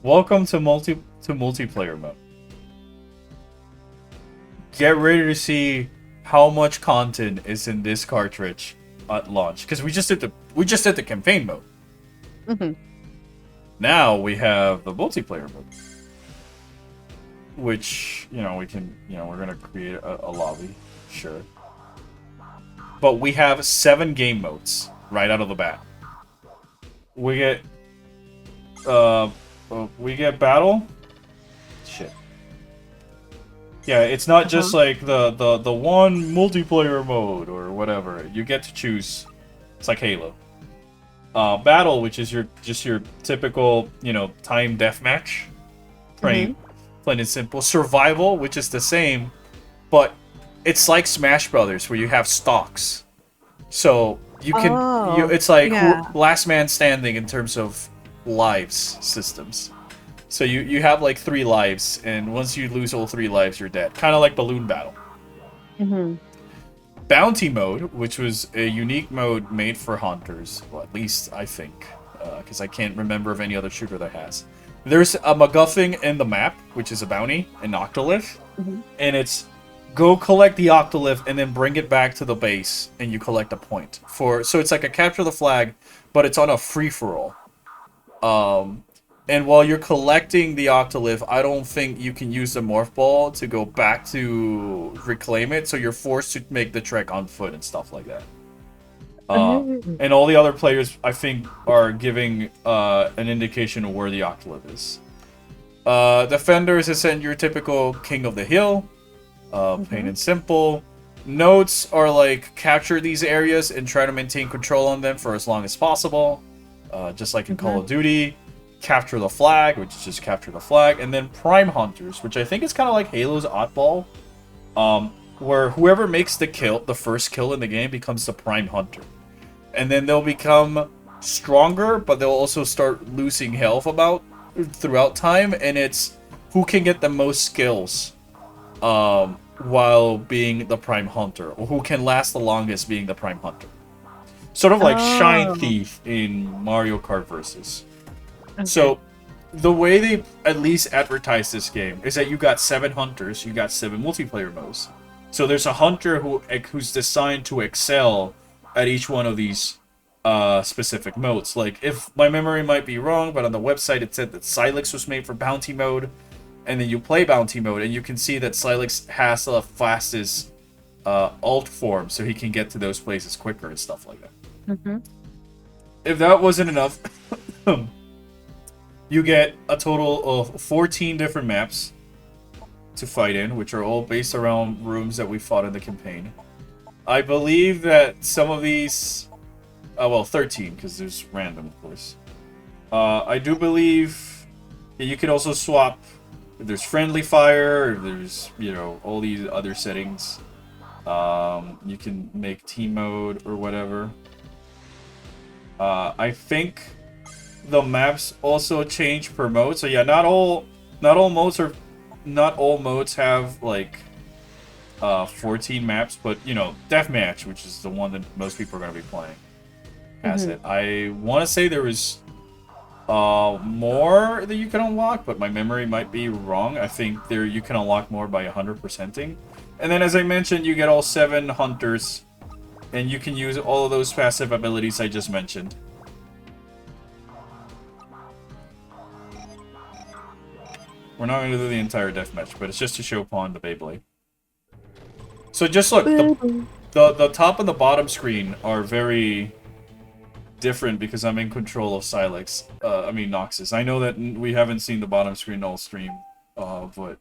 Welcome to multiplayer mode. Get ready to see how much content is in this cartridge at launch, because we just did the campaign mode. Now we have the multiplayer mode, which we can we're gonna create a lobby, sure, but we have 7 game modes right out of the bat. We get battle. Shit. Yeah, it's not just like the one multiplayer mode or whatever. You get to choose. It's like Halo. Battle, which is your typical, time deathmatch. Plain and simple. Survival, which is the same, but it's like Smash Brothers, where you have stocks. So you can, it's like last man standing in terms of lives systems. So you have like 3 lives, and once you lose all 3 lives, you're dead. Kind of like Balloon Battle. Bounty mode, which was a unique mode made for hunters. Well, at least I think, because I can't remember of any other shooter that has. There's a MacGuffin in the map, which is a bounty, an octolith, and it's go collect the octolith and then bring it back to the base, and you collect a point. So it's like a capture the flag, but it's on a free-for-all. And while you're collecting the octolith, I don't think you can use the morph ball to go back to reclaim it, so you're forced to make the trek on foot and stuff like that. And all the other players, I think, are giving an indication of where the Octolith is. Defenders is your typical king of the hill. Plain and simple. Notes are like capture these areas and try to maintain control on them for as long as possible. Just like in Call of Duty. Capture the flag, which is just capture the flag. And then Prime Hunters, which I think is kind of like Halo's Oddball. Where whoever makes the first kill in the game becomes the Prime Hunter. And then they'll become stronger, but they'll also start losing health throughout time. And it's who can get the most skills while being the Prime Hunter. Or who can last the longest being the Prime Hunter. Sort of like Shine Thief in Mario Kart Versus. Okay. So, the way they at least advertise this game is that you got 7 hunters, you got 7 multiplayer modes. So there's a hunter who's designed to excel at each one of these specific modes. Like, if my memory might be wrong, but on the website it said that Silex was made for bounty mode, and then you play bounty mode, and you can see that Silex has the fastest alt form, so he can get to those places quicker and stuff like that. If that wasn't enough, you get a total of 14 different maps to fight in, which are all based around rooms that we fought in the campaign. I believe that some of these... well, 13, because there's random, of course. I do believe that you can also swap... If there's friendly fire, if there's, all these other settings. You can make team mode or whatever. I think the maps also change per mode. So yeah, not all modes have like 14 maps, but deathmatch, which is the one that most people are going to be playing, has it. I want to say there was more that you can unlock, but my memory might be wrong. I think you can unlock more by 100%ing. And then, as I mentioned, you get all 7 hunters, and you can use all of those passive abilities I just mentioned. We're not going to do the entire deathmatch, but it's just to show upon the Beyblade. So just look, the top and the bottom screen are very different because I'm in control of Silex. Noxus. I know that we haven't seen the bottom screen all stream, but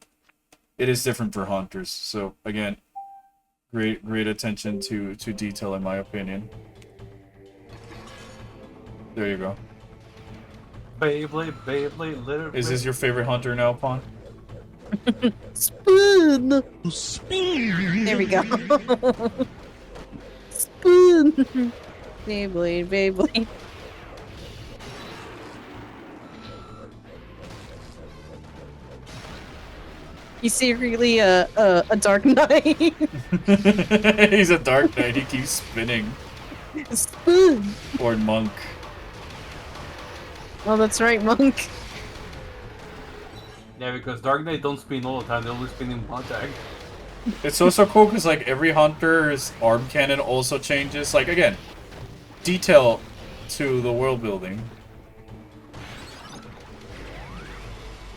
it is different for hunters. So again, great attention to detail in my opinion. There you go. Beyblade, literally. Is this your favorite hunter now, Pawn? Spoon! Spoon! There we go. Spoon! Beyblade. He's secretly a Dark Knight. He's a Dark Knight, he keeps spinning. Spoon! Or Monk. Oh, that's right, Monk. Yeah, because Dark Knight don't spin all the time, they only spin in contact. It's also cool because, like, every hunter's arm cannon also changes. Like, again, detail to the world building.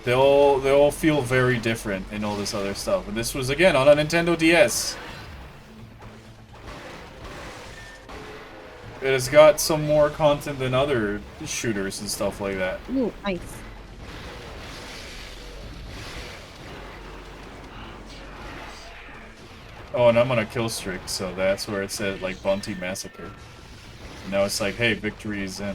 They all feel very different in all this other stuff. And this was, again, on a Nintendo DS. It has got some more content than other shooters and stuff like that. Ooh, nice. Oh, and I'm on a kill streak, so that's where it said, like, Bounty Massacre. Now it's like, hey, victory is in.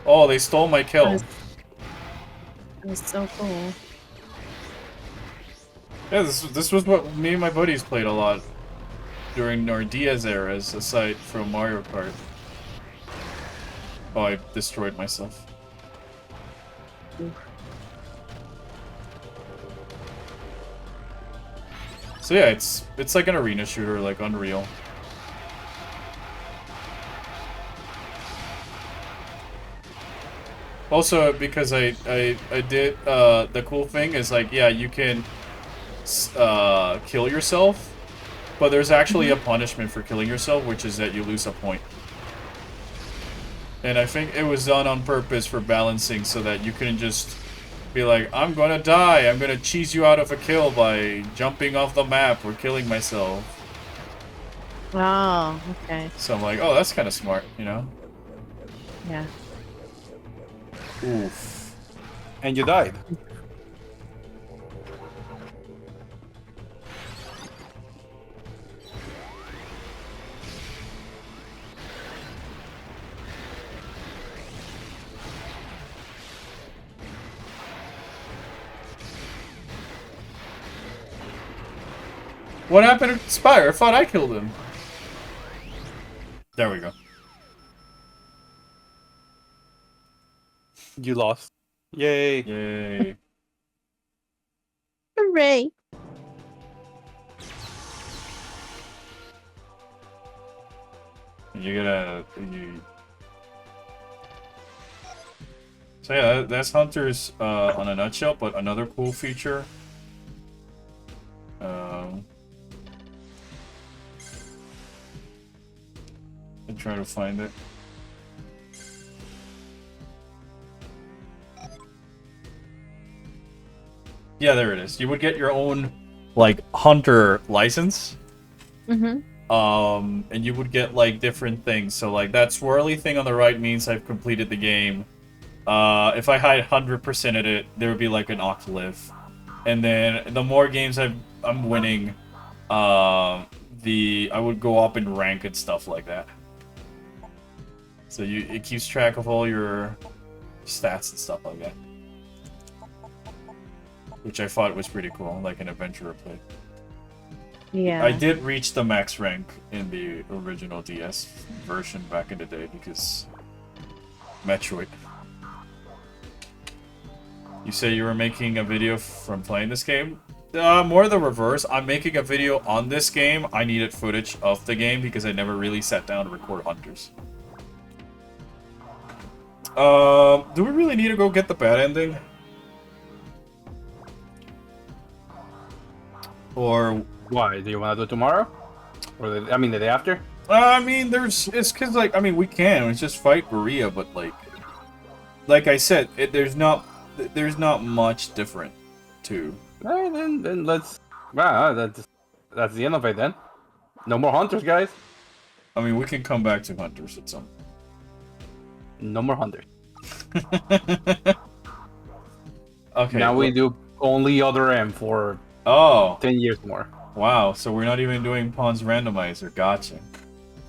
Oh, they stole my kill. That was so cool. Yeah, this was what me and my buddies played a lot during our DS eras, aside from Mario Kart. Oh, I destroyed myself. Oof. So yeah, it's like an arena shooter, like Unreal. Also, because I did, the cool thing is, like, yeah, you can kill yourself, but there's actually a punishment for killing yourself, which is that you lose a point. And I think it was done on purpose for balancing so that you couldn't just be like, I'm gonna die, I'm gonna cheese you out of a kill by jumping off the map or killing myself. Oh, okay. So I'm like, oh, that's kind of smart, you know? Yeah. Oof. And you died. What happened to Spire? I thought I killed him. There we go. You lost. Yay. Yay. Hooray! You gotta... So yeah, that's Hunters on a nutshell, but another cool feature... I'm trying to find it. Yeah, there it is. You would get your own, like, hunter license. Mm-hmm. And you would get, like, different things. So, like, that swirly thing on the right means I've completed the game. If I had 100% of it, there would be, like, an octolive. And then, the more games I'm winning, I would go up in rank and stuff like that. So it keeps track of all your stats and stuff like that. Which I thought was pretty cool, like an adventurer play. Yeah. I did reach the max rank in the original DS version back in the day because Metroid. You say you were making a video from playing this game? More the reverse. I'm making a video on this game. I needed footage of the game because I never really sat down to record Hunters. Do we really need to go get the bad ending? Or Why? Do you want to do it tomorrow? Or the day after? I mean, it's cause like, I mean, we can, it's just fight Maria, but like I said, there's not much different, too. Alright, then let's, wow, that's the end of it then. No more hunters, guys. I mean, we can come back to Hunters at some. No more hunters. Okay. Now we do only other M for 10 years more. Wow, so we're not even doing Pawn's randomizer, gotcha.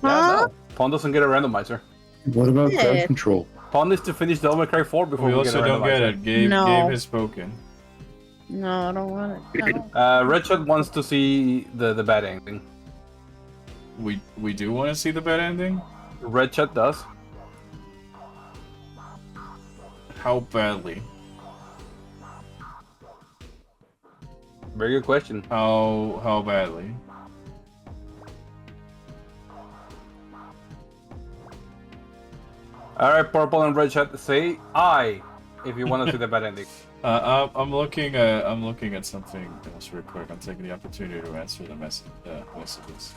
Yeah, no. Pawn doesn't get a randomizer. What about Yeah. crowd control? Pawn needs to finish Devil May Cry 4 before We we also get a don't get randomizer. it. Gabe No. has spoken. No, I don't want it. No. Red Shot wants to see the bad ending. We do want to see the bad ending? Red Shot does. How badly? Very good question. How badly? Alright, Purple and Red Shot, say I if you want to see the bad ending. I'm looking at something else real quick. I'm taking the opportunity to answer the messages.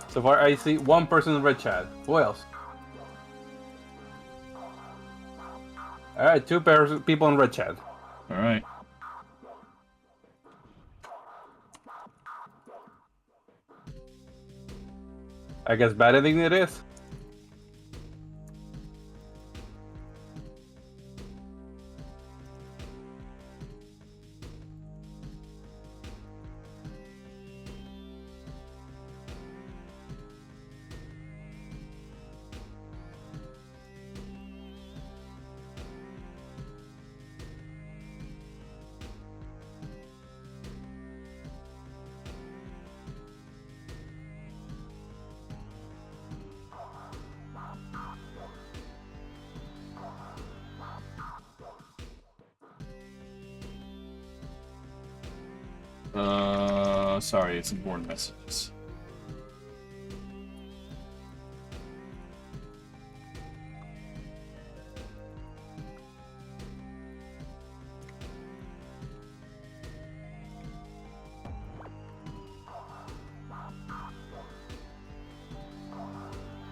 So far, I see one person in Red Chat. Who else? Alright, two people in Red Chat. All right. I guess bad ending it is. Sorry, it's important messages.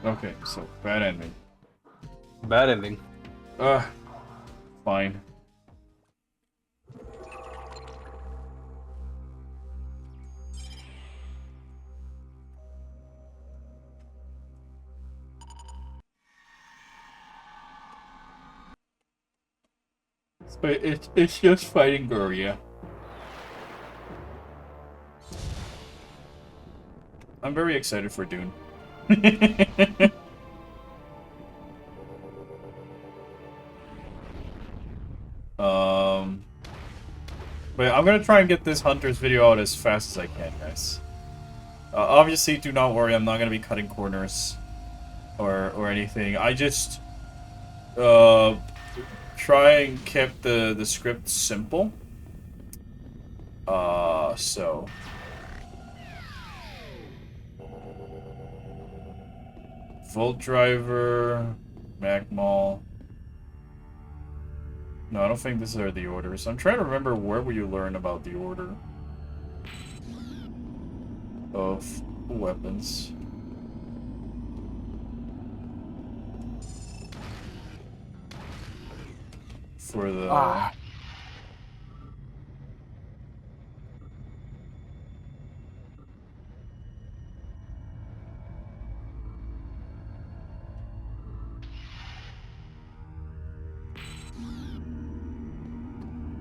Okay, so bad ending. Bad ending. Fine. But it's just fighting Goria. I'm very excited for Dune. But I'm gonna try and get this Hunter's video out as fast as I can, guys. Obviously, do not worry, I'm not gonna be cutting corners or anything. I just try and keep the script simple. So Volt Driver, Magmall. No, I don't think these are the orders. I'm trying to remember where will you learn about the order of weapons. For the...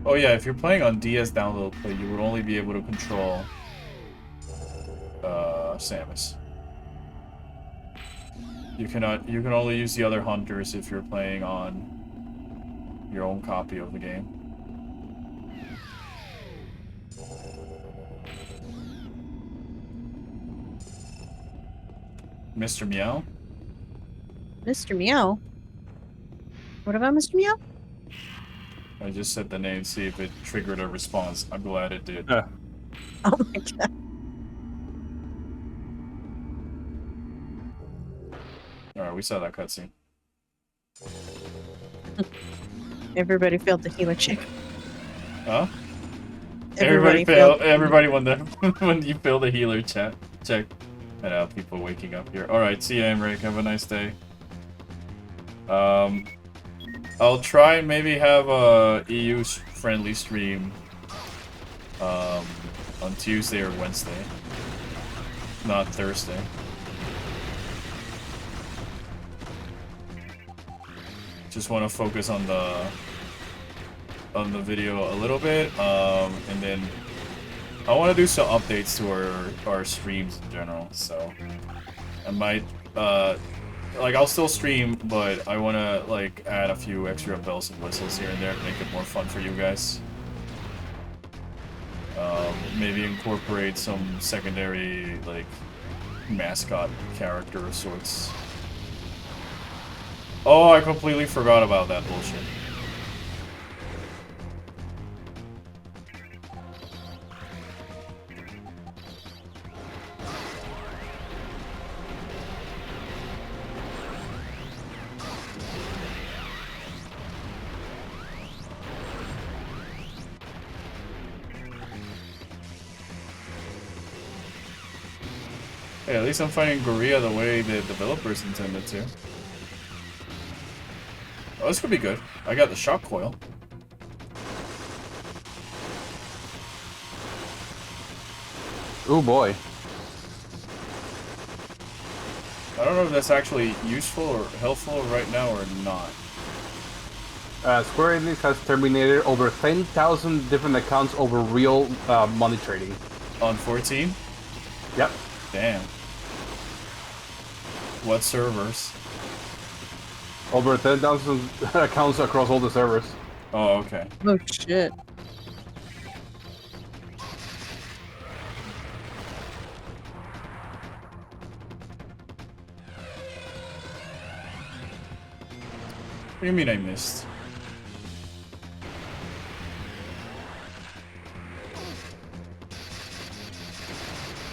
Oh yeah, if you're playing on DS download play, you would only be able to control Samus. You can only use the other hunters if you're playing on your own copy of the game. Mr. Meow? Mr. Meow? What about Mr. Meow? I just said the name, see if it triggered a response. I'm glad it did. Oh my god. Alright, we saw that cutscene. Everybody failed the healer check. Huh? Everybody failed. Everybody when you fail the healer check. And people waking up here. Alright, see ya, Emmerich. Have a nice day. I'll try and maybe have a EU-friendly stream on Tuesday or Wednesday. Not Thursday. Just want to focus on the video a little bit, and then I want to do some updates to our streams in general. So I might like I'll still stream, but I want to like add a few extra bells and whistles here and there to make it more fun for you guys. Maybe incorporate some secondary like mascot character of sorts. Oh, I completely forgot about that bullshit. Hey, at least I'm fighting Goria the way the developers intended to. Oh, this could be good. I got the shock coil. Oh boy. I don't know if that's actually useful or helpful right now or not. Square Enix has terminated over 10,000 different accounts over real money trading. On 14? Yep. Damn. What servers? Over 10,000 accounts across all the servers. Oh, okay. Oh shit. What do you mean I missed?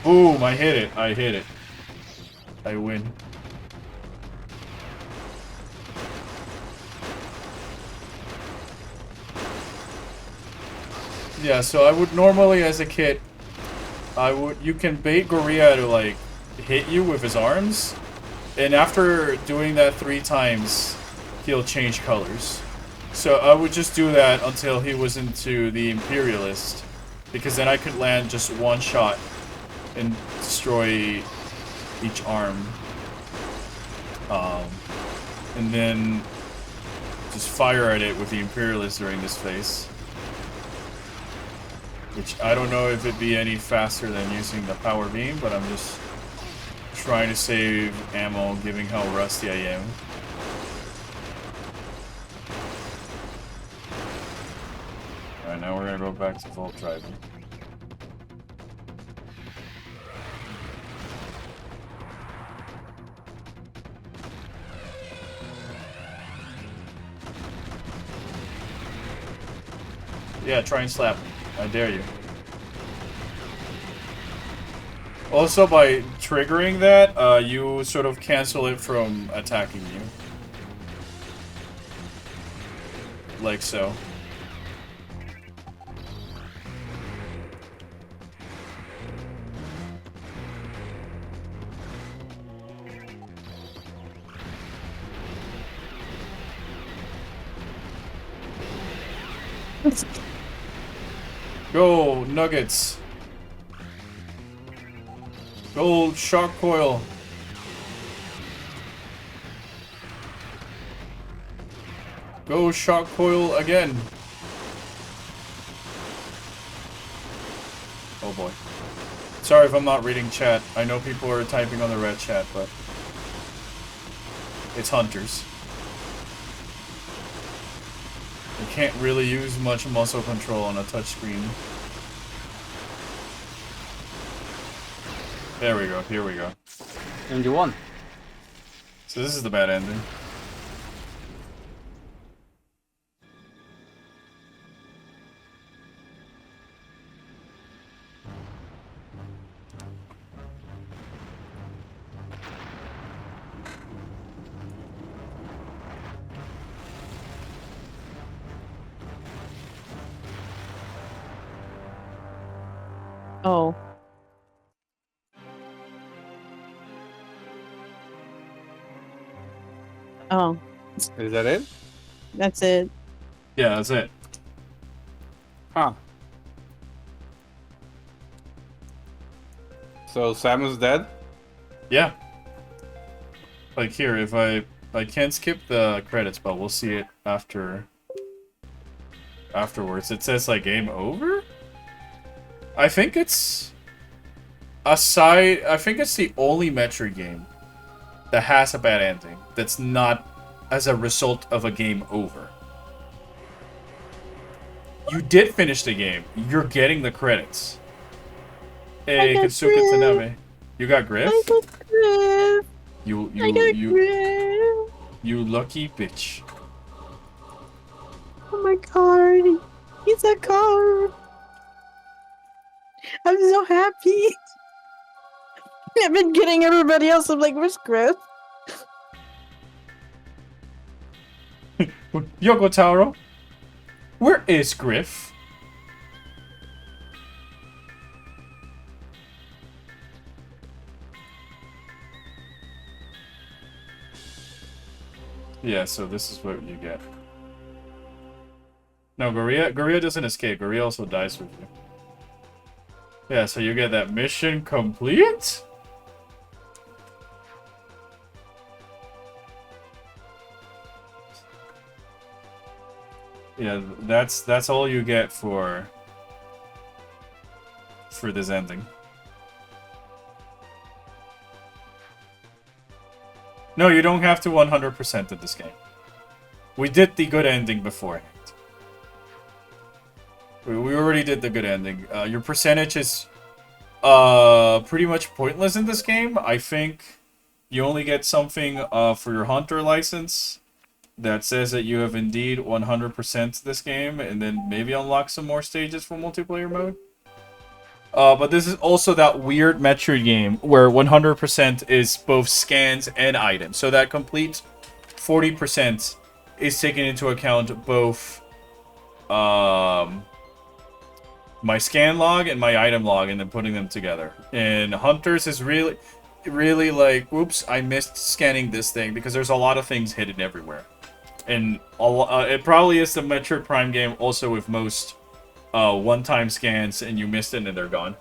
Boom, I hit it. I hit it. I win. Yeah, so I would normally, as a kid, you can bait Goria to, like, hit you with his arms, and after doing that 3 times, he'll change colors. So I would just do that until he was into the Imperialist, because then I could land just one shot and destroy each arm. And then just fire at it with the Imperialist during this phase. Which I don't know if it'd be any faster than using the power beam, but I'm just trying to save ammo given how rusty I am. Alright, now we're gonna go back to Vault driving. Yeah, try and slap me. I dare you. Also, by triggering that, you sort of cancel it from attacking you. Like so. Go, Nuggets. Gold shock coil. Go shock coil again. Oh boy. Sorry if I'm not reading chat. I know people are typing on the red chat, but it's hunters. You can't really use much muscle control on a touchscreen. There we go, here we go. And you won. So this is the bad ending. Oh. Oh, Is that it? that's it. Yeah, that's it. Huh. So Samus dead? Yeah. Like here, if I can't skip the credits, but we'll see it afterwards. It says like game over? I think it's I think it's the only Metroid game that has a bad ending that's not as a result of a game over. You did finish the game. You're getting the credits. Hey, Katsuka Tanabe. You got Griff? I got Griff. You lucky bitch. Oh my god. He's a car. I'm so happy. I've been getting everybody else. I'm like, where's Griff? Yoko Taro. Where is Griff? Yeah, so this is what you get. No, Gorilla doesn't escape. Gorilla also dies with you. Yeah, so you get that mission complete? Yeah, that's all you get for this ending. No, you don't have to 100% of this game. We did the good ending beforehand. We already did the good ending. Your percentage is pretty much pointless in this game. I think you only get something for your hunter license that says that you have indeed 100% this game, and then maybe unlock some more stages for multiplayer mode. But this is also that weird Metroid game where 100% is both scans and items. So that complete 40% is taking into account both my scan log and my item log, and then putting them together. And Hunters is really like, whoops, I missed scanning this thing, because there's a lot of things hidden everywhere. And it probably is the Metroid Prime game also with most one-time scans, and you missed it and they're gone.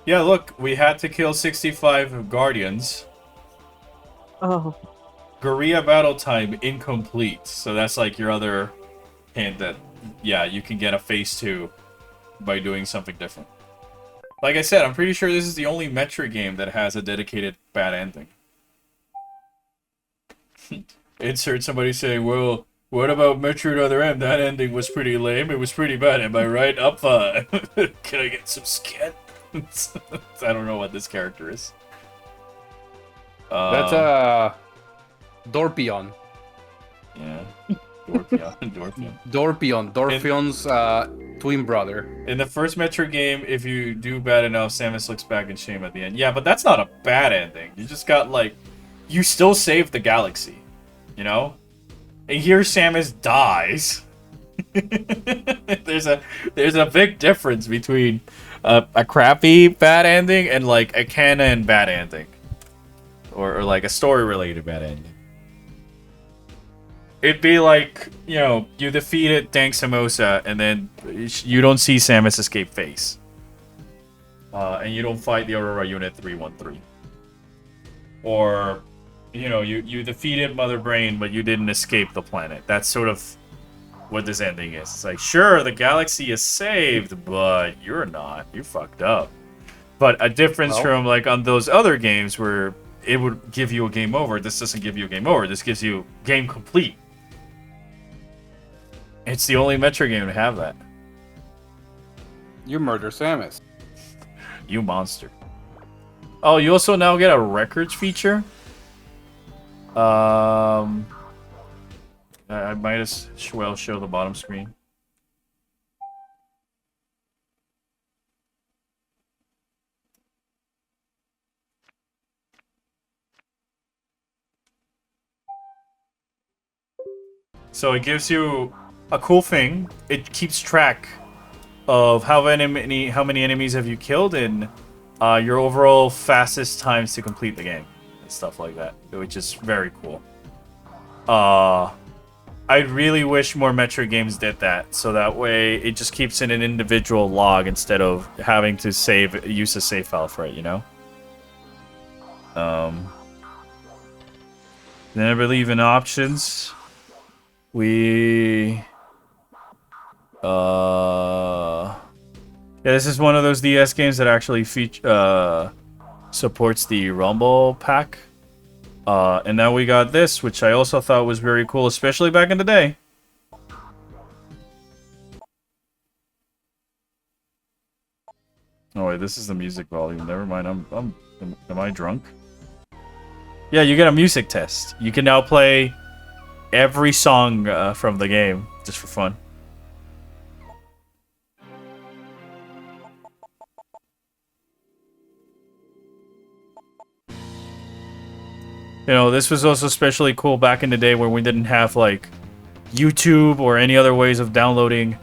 Yeah, look, we had to kill 65 Guardians. Oh. Guerrilla battle time incomplete. So that's like your other hint that, yeah, you can get a phase 2 by doing something different. Like I said, I'm pretty sure this is the only Metroid game that has a dedicated bad ending. Insert somebody saying, well, what about Metroid Other M? That ending was pretty lame. It was pretty bad. Am I right? Up 5. Can I get some skin? I don't know what this character is. That's Dorpeon. Yeah. Dorpeon. Dorpeon's twin brother. In the first Metroid game, if you do bad enough, Samus looks back in shame at the end. Yeah, but that's not a bad ending. You just got, like... You still saved the galaxy. You know? And here Samus dies. There's a big difference between a crappy bad ending and, like, a canon bad ending. Or like, a story-related bad ending. It'd be like, you know, you defeated Dank Samosa, and then you don't see Samus escape face. And you don't fight the Aurora Unit 313. Or, you know, you defeated Mother Brain, but you didn't escape the planet. That's sort of what this ending is. It's like, sure, the galaxy is saved, but you're not. You fucked up. But a difference from, like, on those other games where it would give you a game over, this doesn't give you a game over. This gives you game complete. It's the only Metroid game to have that. You murder Samus. You monster. Oh, you also now get a records feature? I might as well show the bottom screen. So it gives you a cool thing. It keeps track of how many enemies have you killed and your overall fastest times to complete the game and stuff like that, which is very cool. I really wish more Metroid games did that, so that way it just keeps in an individual log instead of having to use a save file for it, you know? Then I believe in options. Yeah, this is one of those DS games that actually supports the Rumble pack. And now we got this, which I also thought was very cool, especially back in the day. Oh wait, this is the music volume. Never mind. Am I drunk? Yeah, you get a music test. You can now play every song from the game just for fun. You know, this was also especially cool back in the day when we didn't have, like, YouTube or any other ways of downloading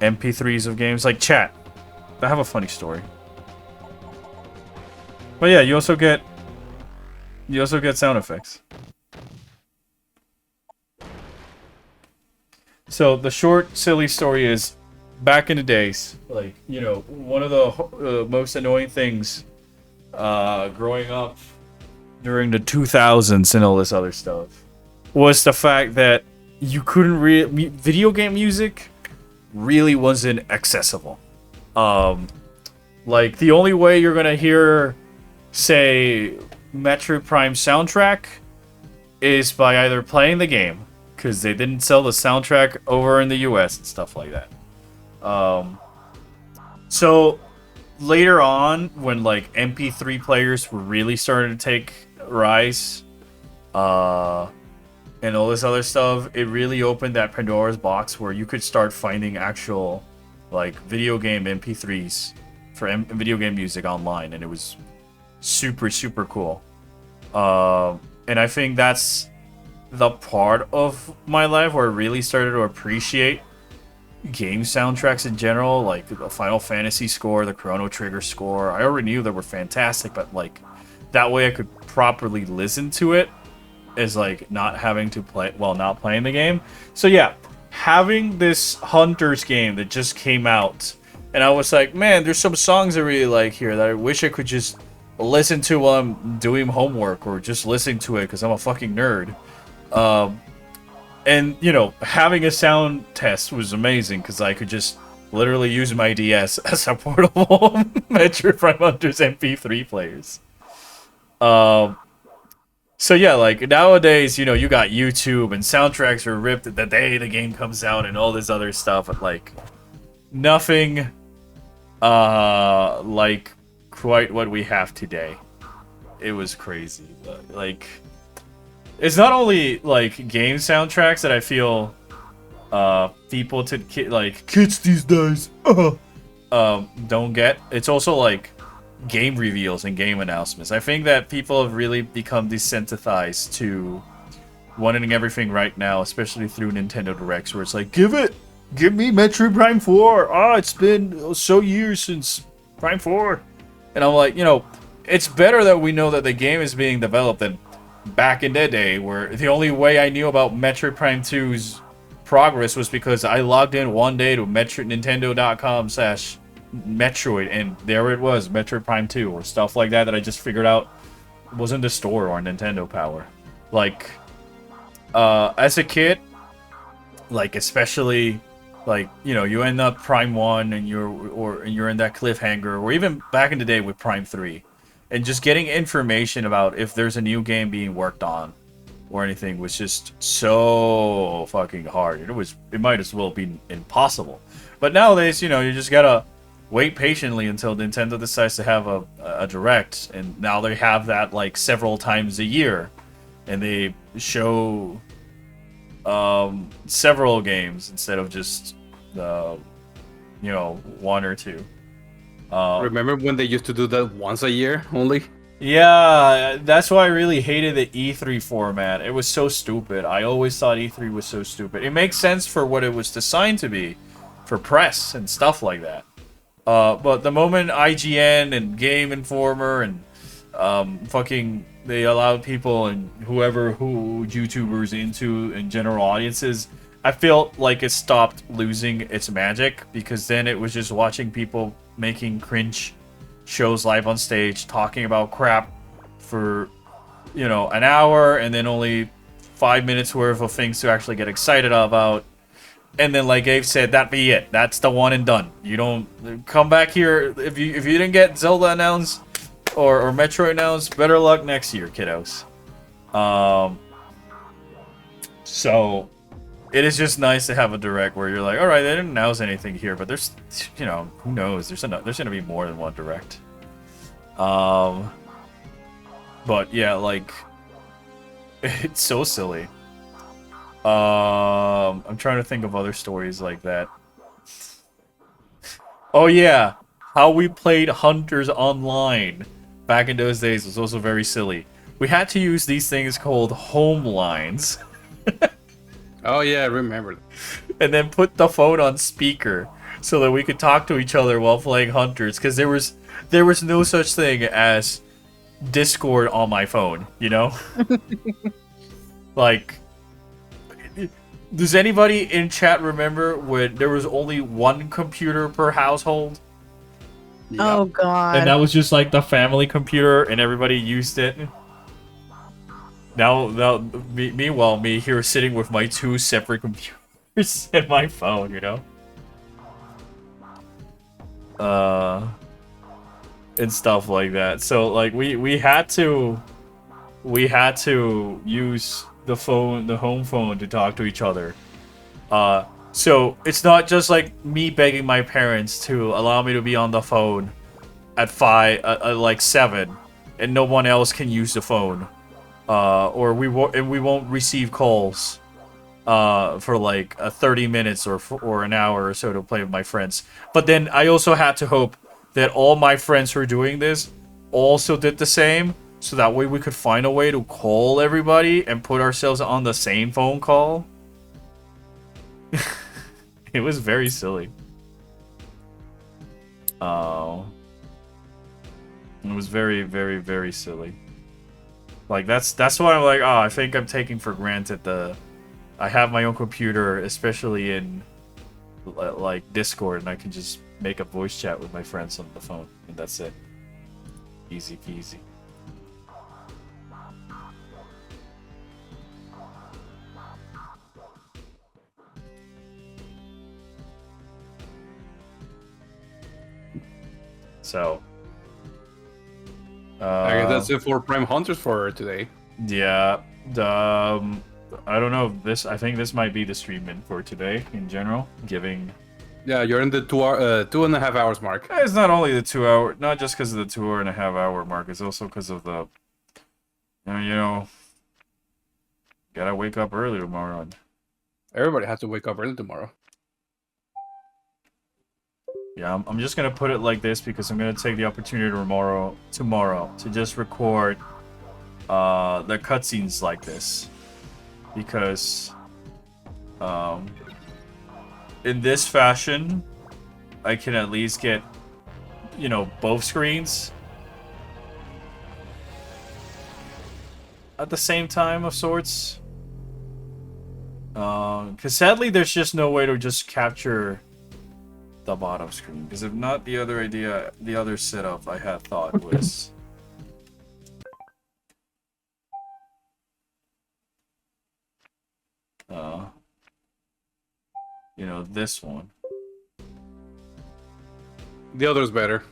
MP3s of games. Like, chat. I have a funny story. But yeah, you also get sound effects. So, the short, silly story is, back in the days, like, you know, one of the most annoying things growing up during the 2000s and all this other stuff was the fact that you couldn't video game music really wasn't accessible. Like, the only way you're gonna hear, say, Metroid Prime soundtrack is by either playing the game, because they didn't sell the soundtrack over in the US and stuff like that. So later on, when, like, MP3 players were really starting to take rise, and all this other stuff, it really opened that Pandora's box where you could start finding actual, like, video game MP3s for video game music online, and it was super, super cool. And I think that's the part of my life where I really started to appreciate game soundtracks in general, like the Final Fantasy score, the Chrono Trigger score. I already knew they were fantastic, but, like, that way I could properly listen to it is, like, not having to play, well, not playing the game. So yeah, having this Hunters game that just came out, and I was like, man, there's some songs I really like here that I wish I could just, listen to while I'm doing homework or just listening to it because I'm a fucking nerd. And, you know, having a sound test was amazing because I could just literally use my DS as a portable Metroid Prime Hunters MP3 players. So yeah, like nowadays, you know, you got YouTube and soundtracks are ripped the day the game comes out and all this other stuff. But like nothing, like quite what we have today. It was crazy. But, like, it's not only like game soundtracks that I feel, people like kids these days, don't get. It's also like game reveals and game announcements. I think that people have really become desensitized to wanting everything right now, especially through Nintendo Directs, where it's like, give me Metroid Prime 4. Ah, it's been so years since Prime 4. And I'm like, you know, it's better that we know that the game is being developed than back in the day, where the only way I knew about Metroid Prime 2's progress was because I logged in one day to Nintendo.com/Metroid, and there it was, Metroid Prime 2, or stuff like that I just figured out was in the store or Nintendo Power. Like, as a kid, like, especially, like, you know, you end up Prime 1 and you're in that cliffhanger, or even back in the day with Prime 3, and just getting information about if there's a new game being worked on or anything was just so fucking hard. It might as well be impossible. But nowadays, you know, you just gotta wait patiently until Nintendo decides to have a direct, and now they have that like several times a year, and they show several games instead of just the, you know, one or two. Remember when they used to do that once a year only? Yeah, that's why I really hated the E3 format. It was so stupid. I always thought E3 was so stupid. It makes sense for what it was designed to be, for press and stuff like that. But the moment IGN and Game Informer and fucking they allowed people and who YouTubers into in general audiences, I felt like it stopped losing its magic, because then it was just watching people making cringe shows live on stage, talking about crap for, you know, an hour, and then only 5 minutes worth of things to actually get excited about. And then, like Abe said, that'd be it. That's the one and done. You don't come back here if you didn't get Zelda announced or Metroid announced. Better luck next year, kiddos. So it is just nice to have a direct where you're like, all right, they didn't announce anything here, but there's, you know, who knows? There's gonna be more than one direct. But yeah, like, it's so silly. I'm trying to think of other stories like that. Oh yeah, how we played Hunters online back in those days was also very silly. We had to use these things called home lines. Oh yeah, I remember. And then put the phone on speaker so that we could talk to each other while playing Hunters, because there was no such thing as Discord on my phone, you know? Like, does anybody in chat remember when there was only one computer per household? Yep. Oh god. And that was just like the family computer and everybody used it? Meanwhile, me here sitting with my two separate computers and my phone, you know? And stuff like that. So, like, we had to use the home phone to talk to each other. So it's not just like me begging my parents to allow me to be on the phone at 7, and no one else can use the phone. Or we won't receive calls for like 30 minutes or an hour or so to play with my friends. But then I also had to hope that all my friends who are doing this also did the same, so that way we could find a way to call everybody and put ourselves on the same phone call. It was very silly. Oh. It was very, very, very silly. Like, that's why I'm like, I think I'm taking for granted I have my own computer, especially in like Discord, and I can just make a voice chat with my friends on the phone, and that's it. Easy peasy. So, I guess that's it for Prime Hunters for today. yeah, I don't know if this. I think this might be the stream for today in general. Giving. Yeah, you're in the 2.5 hours mark. It's not only the 2 hour, not just because of the 2.5 hour mark. It's also because of the, gotta wake up early tomorrow. Everybody has to wake up early tomorrow. Yeah, I'm just gonna put it like this because I'm gonna take the opportunity tomorrow to just record the cutscenes like this, because in this fashion I can at least get both screens at the same time of sorts, because sadly there's just no way to just capture the bottom screen, because if not, the other setup I had thought was this one. The other's better.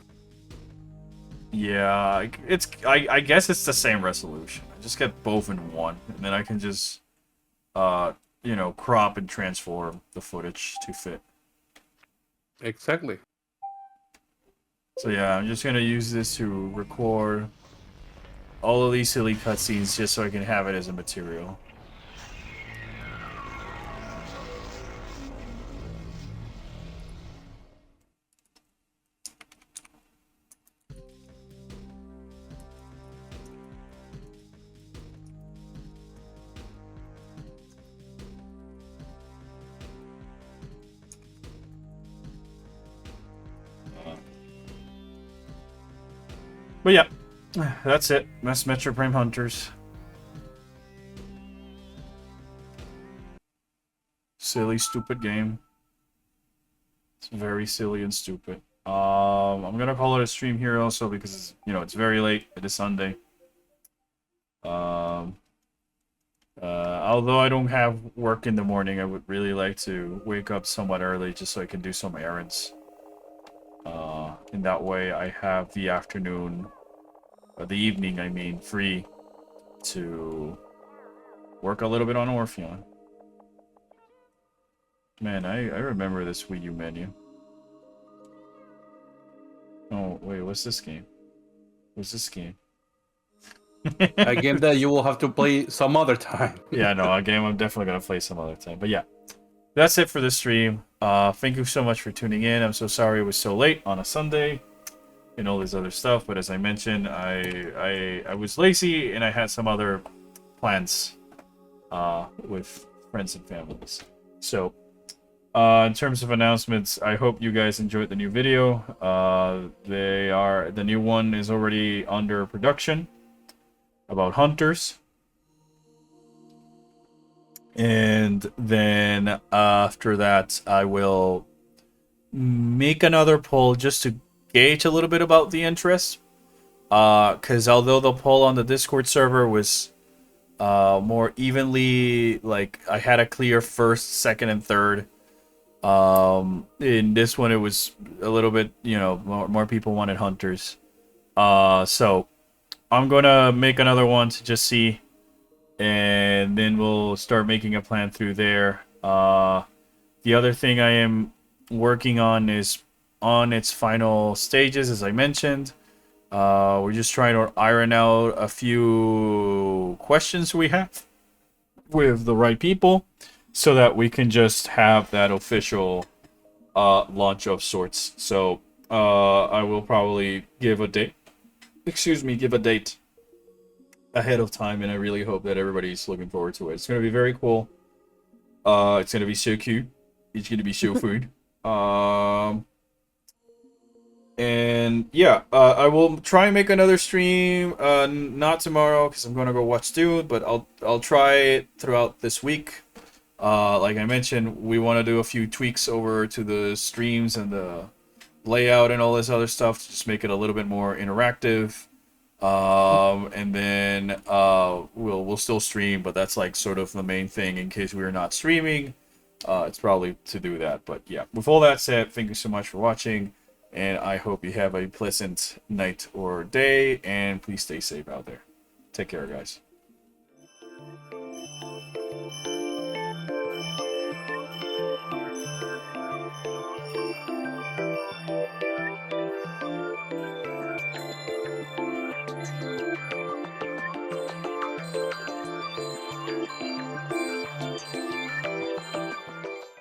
Yeah, I guess it's the same resolution. I just get both in one, and then I can just crop and transform the footage to fit. Exactly. So yeah, I'm just gonna use this to record all of these silly cutscenes just so I can have it as a material. But yeah, that's it. That's Metroid Prime Hunters. Silly, stupid game. It's very silly and stupid. I'm gonna call it a stream here also because it's very late. It is Sunday. Although I don't have work in the morning, I would really like to wake up somewhat early just so I can do some errands. In that way, I have the afternoon, or the evening, I mean, free to work a little bit on Orpheon. Man, I remember this Wii U menu. Oh, wait, what's this game? What's this game? A game that you will have to play some other time. Yeah, no, a game I'm definitely going to play some other time. But yeah, that's it for this stream. Thank you so much for tuning in. I'm so sorry it was so late on a Sunday and all this other stuff. But as I mentioned, I was lazy and I had some other plans with friends and families. So in terms of announcements, I hope you guys enjoyed the new video. The new one is already under production about hunters. And then after that, I will make another poll just to gauge a little bit about the interest. Because although the poll on the Discord server was more evenly, like I had a clear first, second, and third. In this one, it was a little bit, more people wanted hunters. So I'm gonna make another one to just see, and then we'll start making a plan through there. The other thing I am working on is on its final stages, as I mentioned. We're just trying to iron out a few questions we have with the right people, so that we can just have that official launch of sorts. So I will probably give a date. Give a date ahead of time, and I really hope that everybody's looking forward to it. It's gonna be very cool. It's gonna be so cute. It's gonna be so food. And yeah, I will try and make another stream. Not tomorrow because I'm gonna go watch Dude, but I'll try it throughout this week. Like I mentioned, we want to do a few tweaks over to the streams and the layout and all this other stuff to just make it a little bit more interactive. And then we'll still stream, but that's like sort of the main thing in case we're not streaming. It's probably to do that. But yeah, with all that said, thank you so much for watching, and I hope you have a pleasant night or day, and please stay safe out there. Take care, guys.